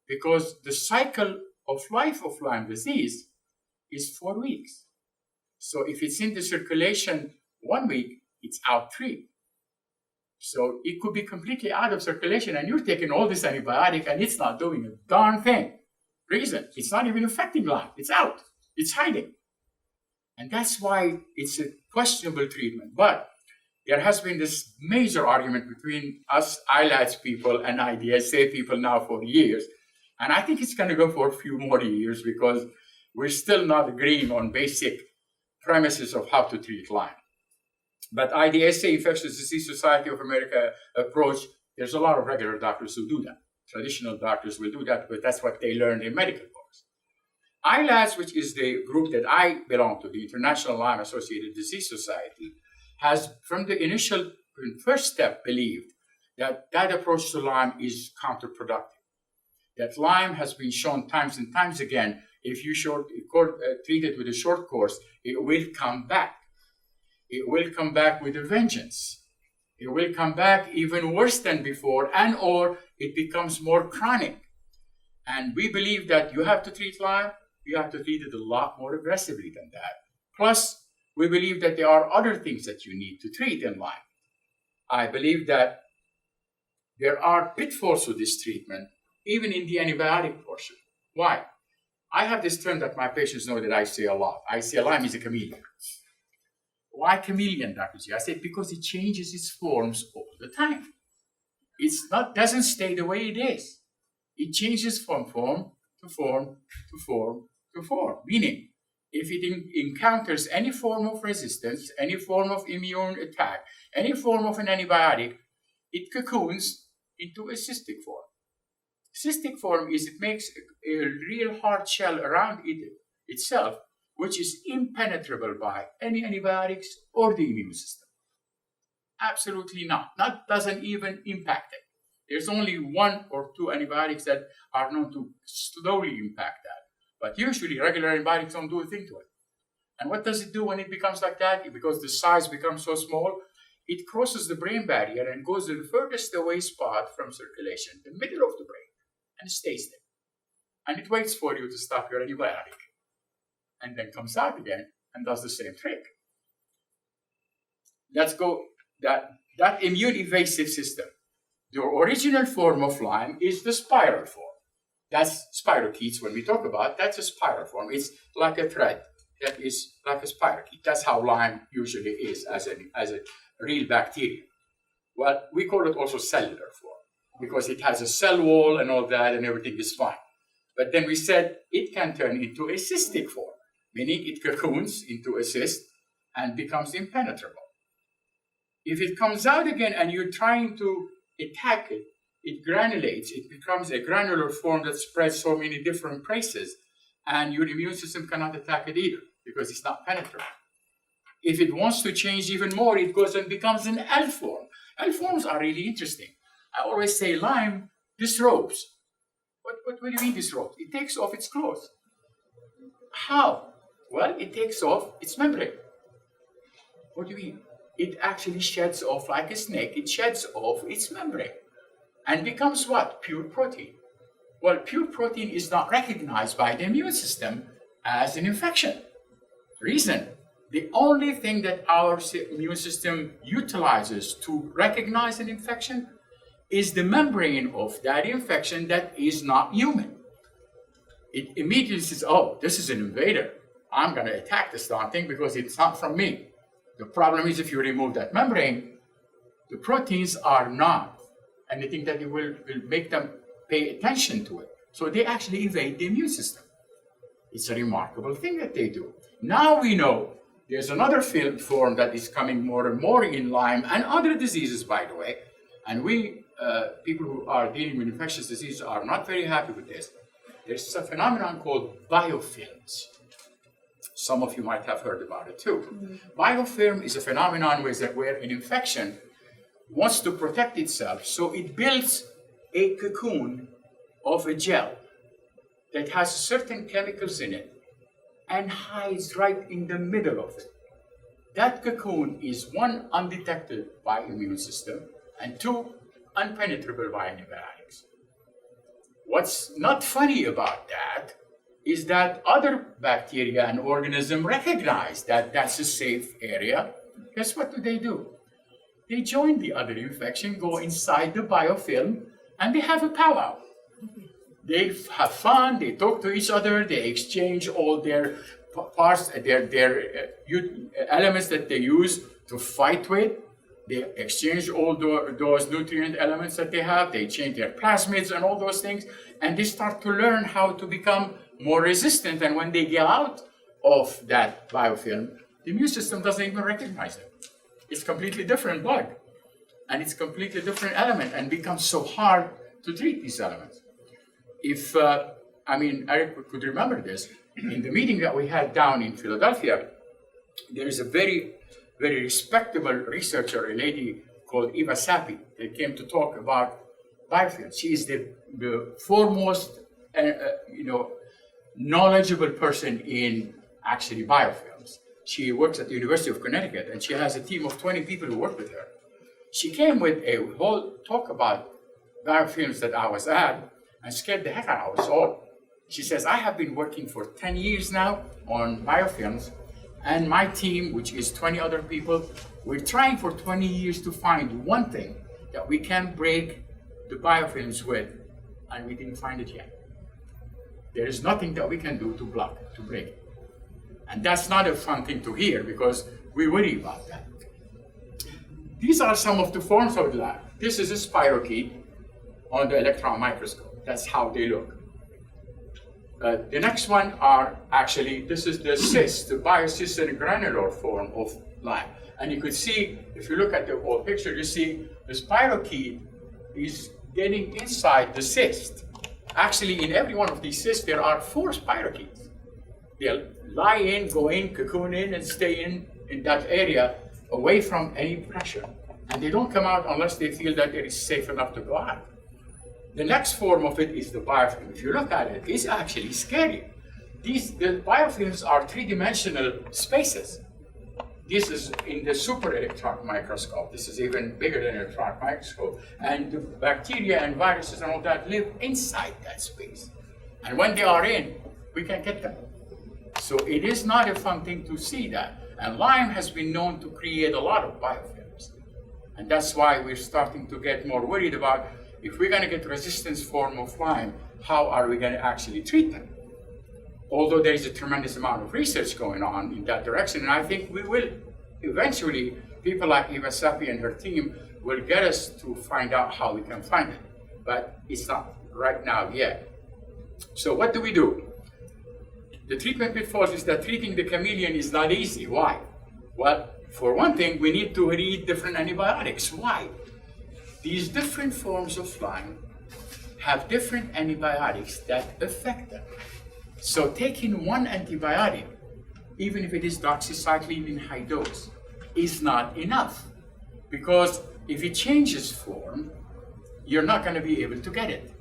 because the cycle of life of Lyme disease is 4 weeks. So if it's in the circulation 1 week, it's out 3. So it could be completely out of circulation, and you're taking all this antibiotic, and it's not doing a darn thing. Reason, it's not even affecting Lyme. It's out. It's hiding. And that's why it's a questionable treatment. But there has been this major argument between us ILADS people and IDSA people now for years. And I think it's going to go for a few more years, because we're still not agreeing on basic premises of how to treat Lyme. But IDSA, Infectious Disease Society of America approach, there's a lot of regular doctors who do that. Traditional doctors will do that, but that's what they learned in medical course. ILADS, which is the group that I belong to, the International Lyme Associated Disease Society, has from the initial first step believed that that approach to Lyme is counterproductive. That Lyme has been shown times and times again, if you treat it with a short course, it will come back. It will come back with a vengeance. It will come back even worse than before, and or it becomes more chronic. And we believe that you have to treat Lyme, you have to treat it a lot more aggressively than that. Plus, we believe that there are other things that you need to treat in Lyme. I believe that there are pitfalls to this treatment, even in the antibiotic portion. Why? I have this term that my patients know that I say a lot. I say Lyme is a chameleon. Why chameleon, Dr. G? I say because it changes its forms all the time. Doesn't stay the way it is. It changes from form to form to form to form. Meaning, if it encounters any form of resistance, any form of immune attack, any form of an antibiotic, it cocoons into a cystic form. Cystic form is it makes a real hard shell around itself, which is impenetrable by any antibiotics or the immune system. Absolutely not. That doesn't even impact it. There's only 1 or 2 antibiotics that are known to slowly impact that. But usually regular antibiotics don't do a thing to it. And what does it do when it becomes like that? Because the size becomes so small, it crosses the brain barrier and goes to the furthest away spot from circulation, the middle of the brain, and stays there. And it waits for you to stop your antibiotic, and then comes out again and does the same trick. Let's go, that immune evasive system. The original form of Lyme is the spiral form. That's spirochetes when we talk about, that's a spiral form. It's like a thread that is like a spirochete. That's how Lyme usually is as a real bacteria. Well, we call it also cellular form because it has a cell wall and all that and everything is fine. But then we said it can turn into a cystic form, meaning it cocoons into a cyst and becomes impenetrable. If it comes out again and you're trying to attack it, it granulates. It becomes a granular form that spreads so many different places, and your immune system cannot attack it either because it's not penetrable. If it wants to change even more, it goes and becomes an L form. L forms are really interesting. I always say Lyme disrobes. What do you mean disrobes? It takes off its clothes. How? Well, it takes off its membrane. What do you mean? It actually sheds off like a snake. It sheds off its membrane and becomes what? Pure protein. Well, pure protein is not recognized by the immune system as an infection. Reason, the only thing that our immune system utilizes to recognize an infection is the membrane of that infection that is not human. It immediately says, oh, this is an invader. I'm going to attack this darn thing because it's not from me. The problem is if you remove that membrane, the proteins are not anything that will make them pay attention to it. So they actually evade the immune system. It's a remarkable thing that they do. Now we know there's another form that is coming more and more in Lyme and other diseases, by the way. And we, people who are dealing with infectious diseases, are not very happy with this. There's a phenomenon called biofilms. Some of you might have heard about it too. Mm-hmm. Biofilm is a phenomenon where an infection wants to protect itself, so it builds a cocoon of a gel that has certain chemicals in it and hides right in the middle of it. That cocoon is one, undetected by immune system, and two, unpenetrable by antibiotics. What's not funny about that is that other bacteria and organisms recognize that that's a safe area. Guess what do? They join the other infection, go inside the biofilm, and they have a powwow. They have fun, they talk to each other, they exchange all their parts, their elements that they use to fight with. They exchange all those nutrient elements that they have, they change their plasmids and all those things, and they start to learn how to become more resistant. And when they get out of that biofilm, the immune system doesn't even recognize them. It's completely different bug, and it's completely different element, and becomes so hard to treat these elements. If, Eric could remember this, in the meeting that we had down in Philadelphia, there is a very, very respectable researcher, a lady called Eva Sappi, that came to talk about biofilms. She is the foremost, knowledgeable person in actually biofilms. She works at the University of Connecticut, and she has a team of 20 people who work with her. She came with a whole talk about biofilms that I was at, and scared the heck out of us all. She says, I have been working for 10 years now on biofilms, and my team, which is 20 other people, we're trying for 20 years to find one thing that we can break the biofilms with, and we didn't find it yet. There is nothing that we can do to break it. And that's not a fun thing to hear, because we worry about that. These are some of the forms of Lyme. This is a spirochete on the electron microscope. That's how they look. The next one are actually, this is the cyst, the biocystin granular form of Lyme. And you could see, if you look at the whole picture, you see the spirochete is getting inside the cyst. Actually, in every one of these cysts, there are 4 spirochetes. They'll lie in, go in, cocoon in, and stay in that area away from any pressure. And they don't come out unless they feel that it is safe enough to go out. The next form of it is the biofilm. If you look at it, it's actually scary. The biofilms are 3-dimensional spaces. This is in the super electron microscope. This is even bigger than an electron microscope. And the bacteria and viruses and all that live inside that space. And when they are in, we can get them. So it is not a fun thing to see that. And Lyme has been known to create a lot of biofilms. And that's why we're starting to get more worried about, if we're going to get resistance form of Lyme, how are we going to actually treat them? Although there is a tremendous amount of research going on in that direction, and I think we will eventually, people like Eva Sappi and her team will get us to find out how we can find it. But it's not right now yet. So what do? The treatment pitfalls is that treating the chameleon is not easy. Why? Well, For one thing, we need to read different antibiotics. Why? These different forms of Lyme have different antibiotics that affect them. So taking one antibiotic, even if it is doxycycline in high dose, is not enough. Because if it changes form, you're not going to be able to get it.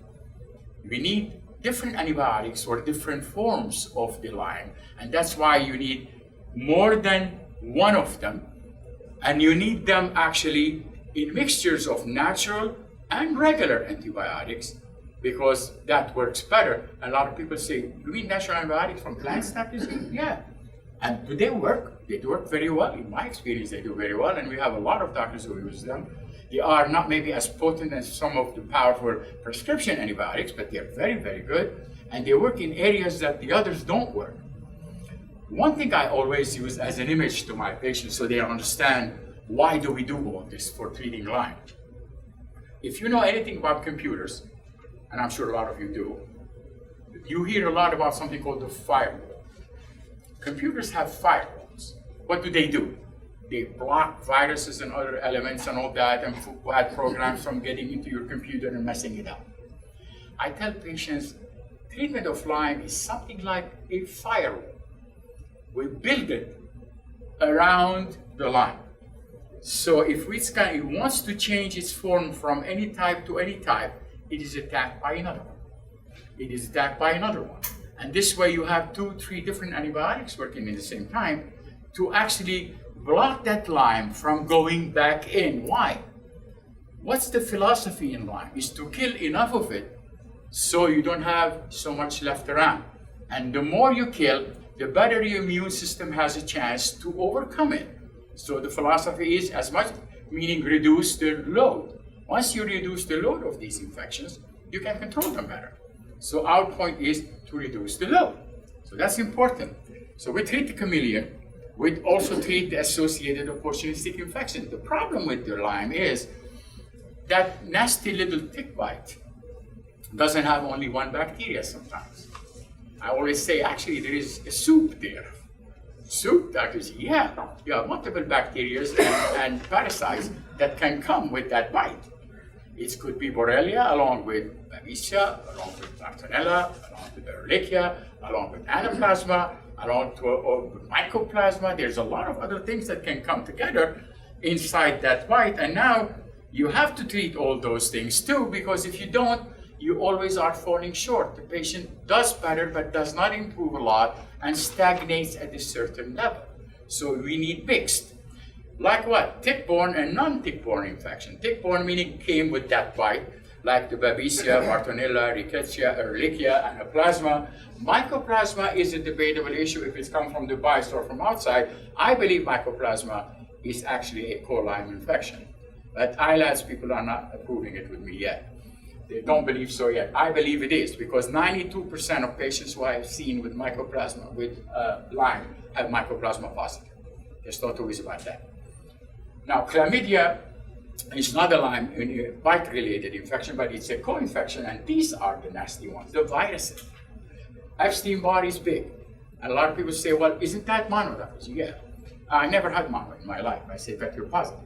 We need different antibiotics or different forms of the Lyme, and that's why you need more than one of them, and you need them actually in mixtures of natural and regular antibiotics, because that works better. A lot of people say, you mean natural antibiotics from plants, Dr. Z? Yeah. And do they work? They work very well. In my experience, they do very well, and we have a lot of doctors who use them. They are not maybe as potent as some of the powerful prescription antibiotics, but they're very, very good, and they work in areas that the others don't work. One thing I always use as an image to my patients so they understand why do we do all this for treating Lyme. If you know anything about computers, and I'm sure a lot of you do, you hear a lot about something called the firewall. Computers have firewalls. What do? They block viruses and other elements and all that, and bad programs from getting into your computer and messing it up. I tell patients, treatment of Lyme is something like a firewall. We build it around the Lyme. So if it wants to change its form from any type to any type, it is attacked by another one. It is attacked by another one. And this way you have 2, 3 different antibiotics working at the same time to actually block that Lyme from going back in. Why? What's the philosophy in Lyme? Is to kill enough of it so you don't have so much left around. And the more you kill, the better your immune system has a chance to overcome it. So the philosophy is as much, meaning reduce the load. Once you reduce the load of these infections, you can control them better. So our point is to reduce the load. So that's important. So we treat the chameleon. We also treat the associated opportunistic infection. The problem with the Lyme is that nasty little tick bite doesn't have only one bacteria sometimes. I always say, actually, there is a soup there. Soup, Dr. Z, yeah. You have multiple bacteria and parasites that can come with that bite. It could be Borrelia, along with Babesia, along with Bartonella, along with Ehrlichia, along with Anaplasma, along with Mycoplasma. There's a lot of other things that can come together inside that bite. And now you have to treat all those things too, because if you don't, you always are falling short. The patient does better, but does not improve a lot and stagnates at a certain level. So we need mixed. Like what? Tick-borne and non-tick-borne infection. Tick-borne meaning came with that bite, like the Babesia, Bartonella, Rickettsia, Ehrlichia, Anaplasma. Mycoplasma is a debatable issue if it's come from the bites or from outside. I believe Mycoplasma is actually a co-Lyme infection. But ILADS people are not approving it with me yet. They don't believe so yet. I believe it is, because 92% of patients who I have seen with Mycoplasma, with Lyme, have Mycoplasma positive. There's no two ways about that. Now, chlamydia is not a Lyme bite-related infection, but it's a co-infection, and these are the nasty ones, the viruses. Epstein-Barr is big. And a lot of people say, well, isn't that mono? Yeah. I never had mono in my life. I say, but you're positive.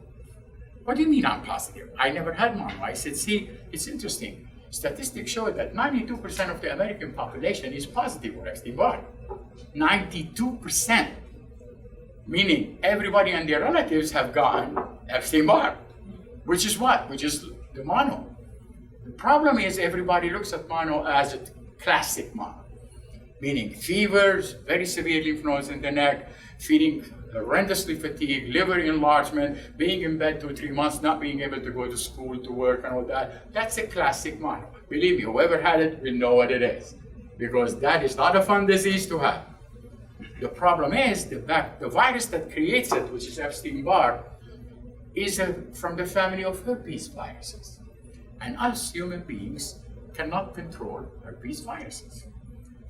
What do you mean I'm positive? I never had mono. I said, see, it's interesting. Statistics show that 92% of the American population is positive for Epstein-Barr. 92%. Meaning everybody and their relatives have gotten Epstein-Barr. Which is what? Which is the mono. The problem is everybody looks at mono as a classic mono. Meaning fevers, very severe lymph nodes in the neck, feeling horrendously fatigued, liver enlargement, being in bed 2-3 months, not being able to go to school, to work, and all that. That's a classic mono. Believe me, whoever had it will know what it is, because that is not a fun disease to have. The problem is the virus that creates it, which is Epstein-Barr, is from the family of herpes viruses. And us human beings cannot control herpes viruses.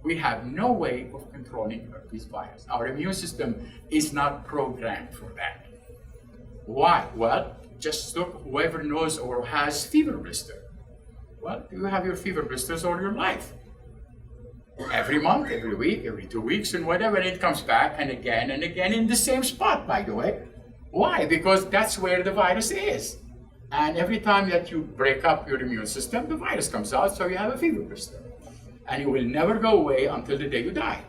We have no way of controlling herpes virus. Our immune system is not programmed for that. Why? Well, just look, whoever knows or has fever blister. Well, you have your fever blisters all your life. Every month, every week, every 2 weeks, and whatever, and it comes back and again in the same spot, by the way. Why? Because that's where the virus is. And every time that you break up your immune system, the virus comes out, so you have a fever burst. And it will never go away until the day you die.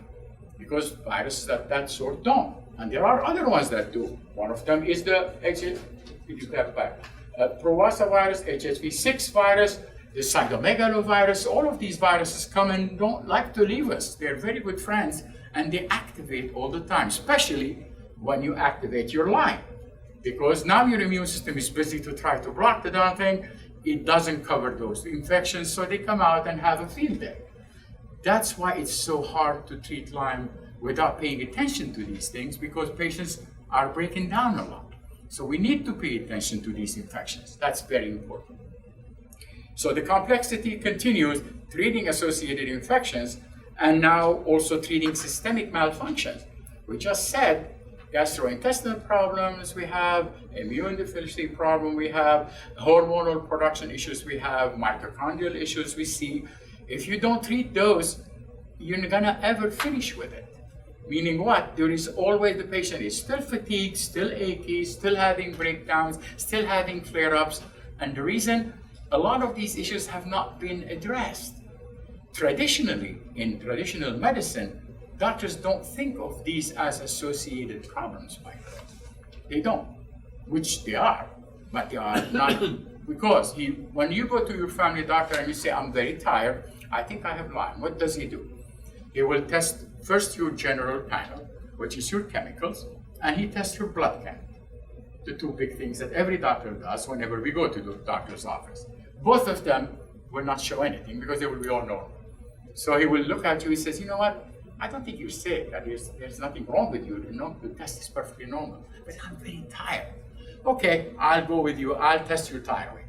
Because viruses of that sort don't. And there are other ones that do. One of them is the Prowassa virus, HSV6 virus, the cytomegalovirus. All of these viruses come and don't like to leave us. They're very good friends, and they activate all the time, especially when you activate your Lyme. Because now your immune system is busy to try to block the darn thing. It doesn't cover those infections, so they come out and have a field day. That's why it's so hard to treat Lyme without paying attention to these things, because patients are breaking down a lot. So we need to pay attention to these infections. That's very important. So the complexity continues, treating associated infections, and now also treating systemic malfunctions. We just said gastrointestinal problems we have, immune deficiency problem we have, hormonal production issues we have, mitochondrial issues we see. If you don't treat those, you're not gonna ever finish with it. Meaning what? There is always, the patient is still fatigued, still achy, still having breakdowns, still having flare-ups. And the reason, a lot of these issues have not been addressed. Traditionally, in traditional medicine, doctors don't think of these as associated problems, by the way. They don't, which they are, but they are not, because when you go to your family doctor and you say, I'm very tired, I think I have Lyme, what does he do? He will test first your general panel, which is your chemicals, and he tests your blood count. The two big things that every doctor does whenever we go to the doctor's office. Both of them will not show anything because they will be all normal. So he will look at you, he says, you know what? I don't think you're sick. There's nothing wrong with you. The test is perfectly normal. But I'm very tired. Okay, I'll go with you. I'll test your thyroid.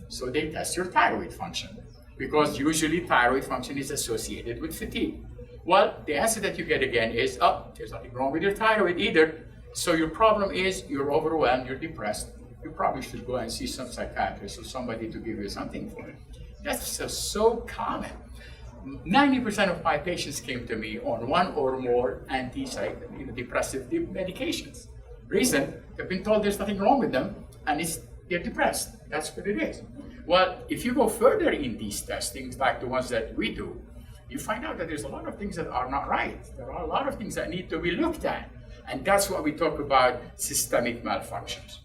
So they test your thyroid function, because usually thyroid function is associated with fatigue. Well, the answer that you get again is, oh, there's nothing wrong with your thyroid either. So your problem is you're overwhelmed, you're depressed. You probably should go and see some psychiatrist or somebody to give you something for it. That's so common. 90% of my patients came to me on one or more antidepressive medications. Reason, they've been told there's nothing wrong with them, and they're depressed. That's what it is. Well, if you go further in these testings, like the ones that we do, you find out that there's a lot of things that are not right. There are a lot of things that need to be looked at. And that's what we talk about systemic malfunctions.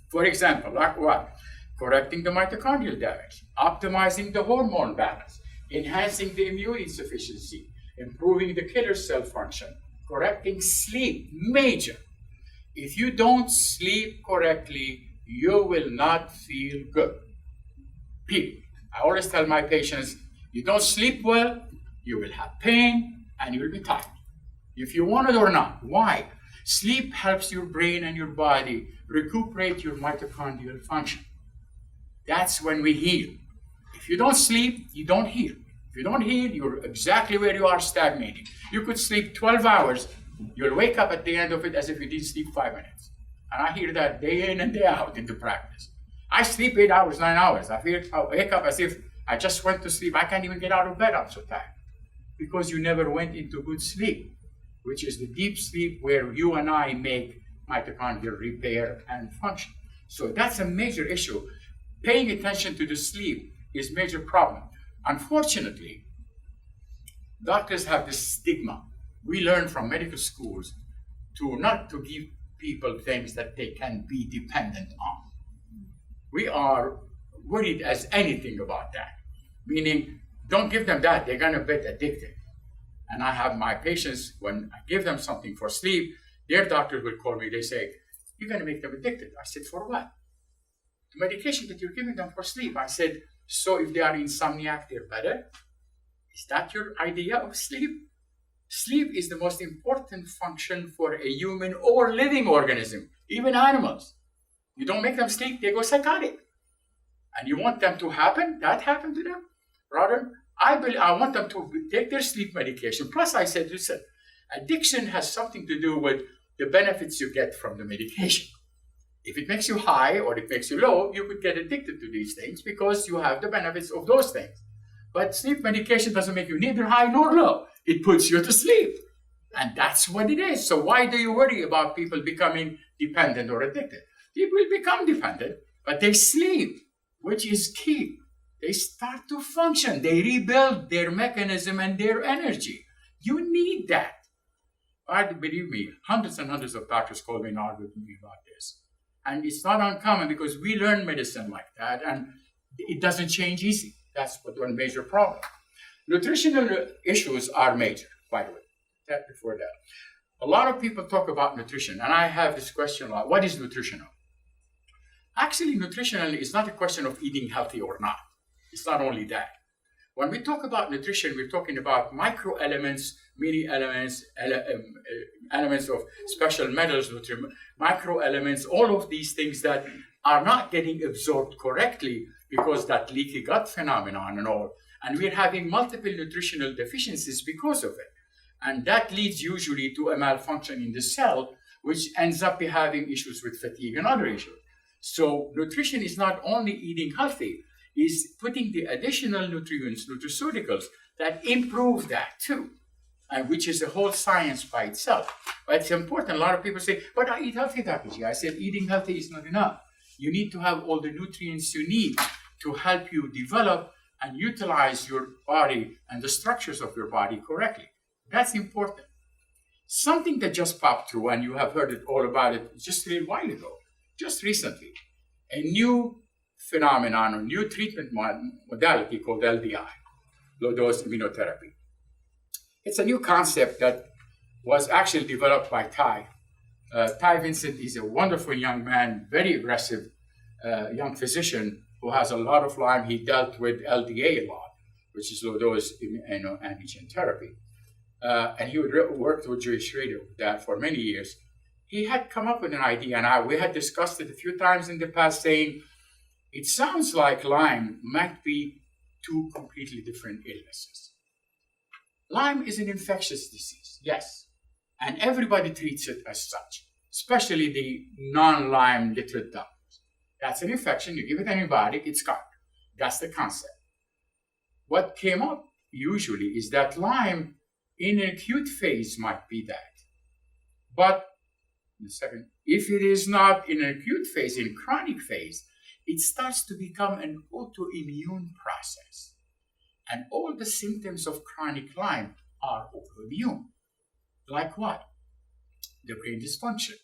For example, like what? Correcting the mitochondrial damage, optimizing the hormone balance, enhancing the immune insufficiency, improving the killer cell function, correcting sleep, major. If you don't sleep correctly, you will not feel good. Period. I always tell my patients, you don't sleep well, you will have pain, and you will be tired. If you want it or not. Why? Sleep helps your brain and your body recuperate your mitochondrial function. That's when we heal. If you don't sleep, you don't heal. If you don't heal, you're exactly where you are, stagnating. You could sleep 12 hours, you'll wake up at the end of it as if you didn't sleep 5 minutes. And I hear that day in and day out in the practice. I sleep 8 hours, 9 hours. I wake up as if I just went to sleep. I can't even get out of bed, I'm so tired. Because you never went into good sleep, which is the deep sleep where you and I make mitochondrial repair and function. So that's a major issue. Paying attention to the sleep is a major problem. Unfortunately, doctors have this stigma. We learn from medical schools not to give people things that they can be dependent on. We are worried as anything about that. Meaning, don't give them that, they're gonna get addicted. And I have my patients, when I give them something for sleep, their doctor will call me, they say, you're gonna make them addicted. I said, for what? The medication that you're giving them for sleep. I said, so if they are insomniac, they're better? Is that your idea of sleep? Sleep is the most important function for a human or living organism, even animals. You don't make them sleep, they go psychotic. And you want them to happen? That happened to them? Rather, I want them to take their sleep medication. Plus, I said, listen, addiction has something to do with the benefits you get from the medication. If it makes you high or it makes you low, you could get addicted to these things because you have the benefits of those things. But sleep medication doesn't make you neither high nor low. It puts you to sleep. And that's what it is. So why do you worry about people becoming dependent or addicted? They will become dependent, but they sleep, which is key. They start to function. They rebuild their mechanism and their energy. You need that. Believe me, hundreds and hundreds of doctors call me and argue with me about this. And it's not uncommon because we learn medicine like that, and it doesn't change easy. That's one major problem. Nutritional issues are major, by the way. Before that, a lot of people talk about nutrition, and I have this question a lot: what is nutritional? Actually, nutritional is not a question of eating healthy or not. It's not only that. When we talk about nutrition, we're talking about micro elements, mini elements, elements of special metals, micro elements, all of these things that are not getting absorbed correctly because that leaky gut phenomenon and all. And we're having multiple nutritional deficiencies because of it. And that leads usually to a malfunction in the cell, which ends up having issues with fatigue and other issues. So nutrition is not only eating healthy, it's putting the additional nutrients, nutraceuticals, that improve that too, and which is a whole science by itself. But it's important. A lot of people say, but I eat healthy, Dr. G. I said, eating healthy is not enough. You need to have all the nutrients you need to help you develop and utilize your body and the structures of your body correctly. That's important. Something that just popped through, and you have heard it all about it just a little while ago, just recently, a new phenomenon or new treatment modality called LDI, low dose immunotherapy. It's a new concept that was actually developed by Ty. Ty Vincent is a wonderful young man, very aggressive young physician who has a lot of Lyme. He dealt with LDA a lot, which is low dose antigen therapy. And he would work with Jewish Radio with that for many years. He had come up with an idea, and we had discussed it a few times in the past, saying, it sounds like Lyme might be two completely different illnesses. Lyme is an infectious disease, yes, and everybody treats it as such, especially the non-Lyme literate doctors. That's an infection, you give it to anybody, it's gone. That's the concept. What came up usually is that Lyme in an acute phase might be that. But in a second, if it is not in an acute phase, in chronic phase, it starts to become an autoimmune process. And all the symptoms of chronic Lyme are autoimmune. Like what? The brain dysfunction,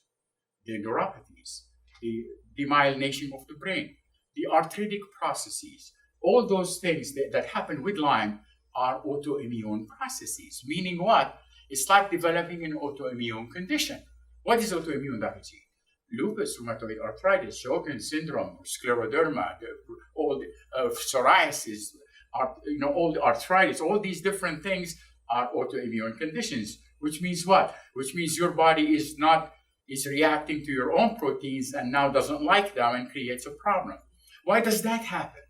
the neuropathies, the demyelination of the brain, the arthritic processes, all those things that happen with Lyme are autoimmune processes. Meaning what? It's like developing an autoimmune condition. What is autoimmune, Dr. G? Lupus, rheumatoid arthritis, Sjogren's syndrome, scleroderma, all the psoriasis, all the arthritis, all these different things are autoimmune conditions. Which means what? Which means your body is reacting to your own proteins and now doesn't like them and creates a problem. Why does that happen?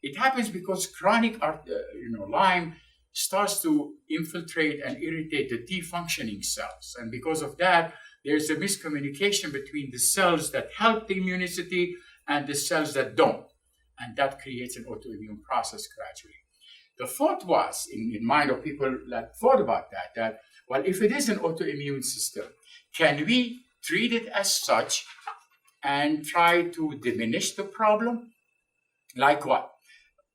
It happens because chronic Lyme starts to infiltrate and irritate the T-functioning cells. And because of that, there's a miscommunication between the cells that help the immunity and the cells that don't. And that creates an autoimmune process gradually. The thought was, in mind of people that thought about that, well, if it is an autoimmune system, can we treat it as such and try to diminish the problem? Like what?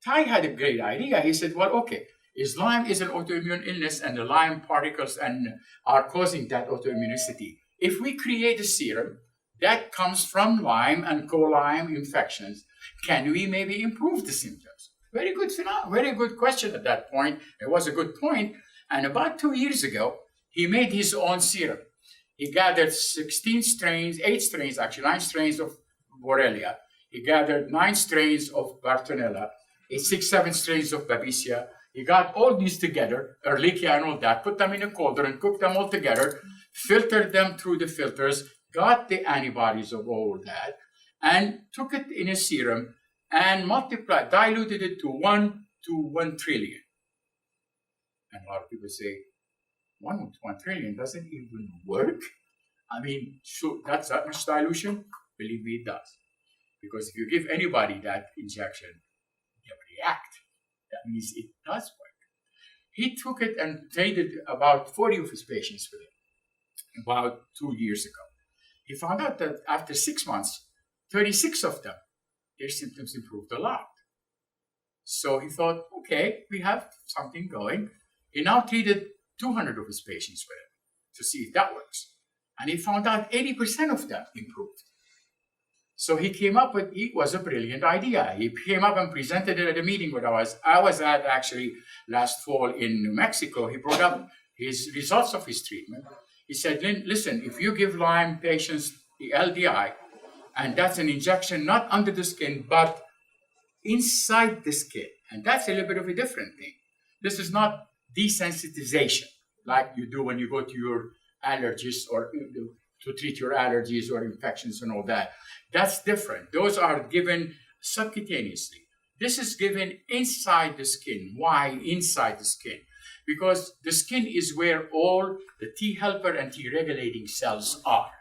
Ty had a great idea. He said, well, okay, Lyme is an autoimmune illness and the Lyme particles are causing that autoimmunity. If we create a serum that comes from Lyme and co-Lyme infections, can we maybe improve the symptoms? Very good question at that point. It was a good point. And about 2 years ago, he made his own serum. He gathered 9 strains of Borrelia. He gathered 9 strains of Bartonella, 7 strains of Babesia. He got all these together, Ehrlichia and all that, put them in a cauldron, cooked them all together, filtered them through the filters, got the antibodies of all that, and took it in a serum and diluted it to 1 to 1 trillion. And a lot of people say, 1 to 1 trillion doesn't even work? I mean, sure, that's that much dilution? Believe me, it does. Because if you give anybody that injection, they react. That means it does work. He took it and treated about 40 of his patients with it about 2 years ago. He found out that after 6 months, 36 of them, their symptoms improved a lot. So he thought, okay, we have something going. He now treated 200 of his patients with it to see if that works. And he found out 80% of them improved. So he came up with, it was a brilliant idea. He came up and presented it at a meeting where I was at actually last fall in New Mexico. He brought up his results of his treatment. He said, listen, if you give Lyme patients the LDI, and that's an injection not under the skin, but inside the skin, and that's a little bit of a different thing. This is not desensitization like you do when you go to your allergist or to treat your allergies or infections and all that. That's different. Those are given subcutaneously. This is given inside the skin. Why inside the skin? Because the skin is where all the T helper and T regulating cells are.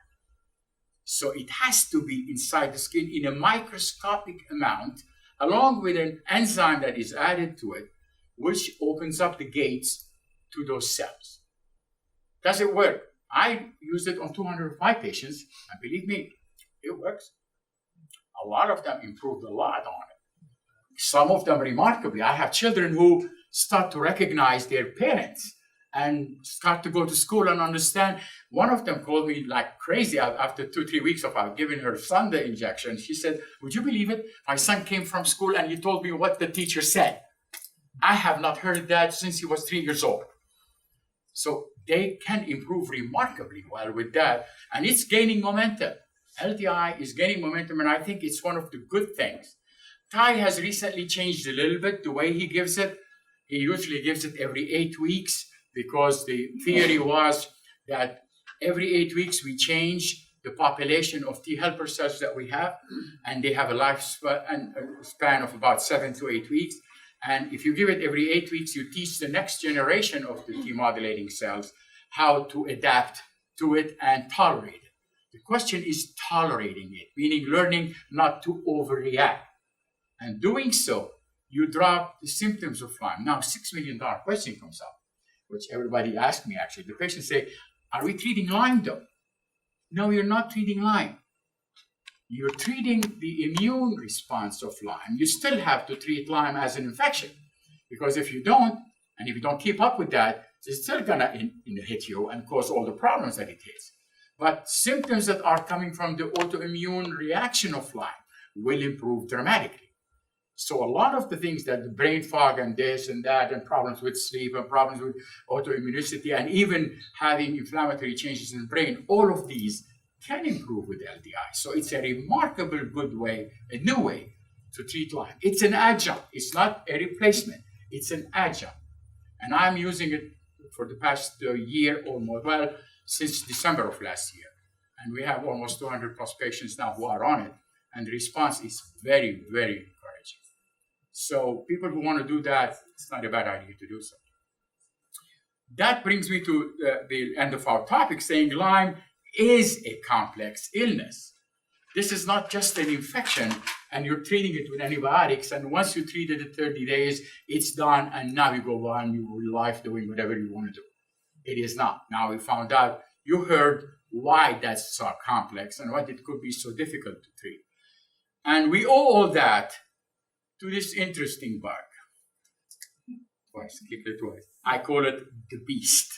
So it has to be inside the skin in a microscopic amount, along with an enzyme that is added to it, which opens up the gates to those cells. Does it work? I used it on 205 patients, and believe me, it works. A lot of them improved a lot on it. Some of them remarkably. I have children who start to recognize their parents and start to go to school and understand. One of them called me like crazy after 2-3 weeks of giving her son the injection. She said, would you believe it? My son came from school and he told me what the teacher said. I have not heard that since he was 3 years old. So they can improve remarkably well with that. And it's gaining momentum. LDI is gaining momentum, and I think it's one of the good things. Ty has recently changed a little bit the way he gives it. He usually gives it every 8 weeks because the theory was that every 8 weeks we change the population of T helper cells that we have, and they have a lifespan of about 7 to 8 weeks. And if you give it every 8 weeks, you teach the next generation of the T modulating cells how to adapt to it and tolerate it. The question is tolerating it, meaning learning not to overreact. And doing so, you drop the symptoms of Lyme. Now, $6 million question comes up, which everybody asks me actually. The patients say, are we treating Lyme though? No, you're not treating Lyme. You're treating the immune response of Lyme. You still have to treat Lyme as an infection, because if you don't, and if you don't keep up with that, it's still gonna hit you and cause all the problems that it hits. But symptoms that are coming from the autoimmune reaction of Lyme will improve dramatically. So a lot of the things that the brain fog and this and that and problems with sleep and problems with autoimmunity and even having inflammatory changes in the brain, all of these can improve with LDI. So it's a remarkable good way, a new way to treat Lyme. It's an adjunct. It's not a replacement. It's an adjunct. And I'm using it for the past year or more, well, since December of last year. And we have almost 200 plus patients now who are on it. And the response is very, very encouraging. So people who want to do that, it's not a bad idea to do so. That brings me to the end of our topic, saying Lyme is a complex illness. This is not just an infection and you're treating it with antibiotics, and once you treat it at 30 days, it's done, and now you go on your life doing whatever you want to do. It is not. Now we found out, you heard why that's so complex and what it could be so difficult to treat. And we owe all that to this interesting bug. Twice, click it twice. I call it the beast.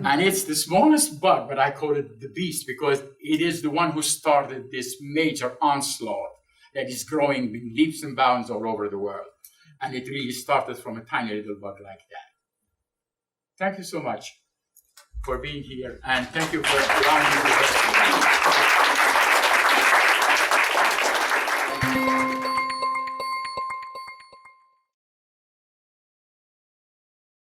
And it's the smallest bug, but I call it the beast because it is the one who started this major onslaught that is growing in leaps and bounds all over the world. And it really started from a tiny little bug like that. Thank you so much for being here, and thank you for allowing me to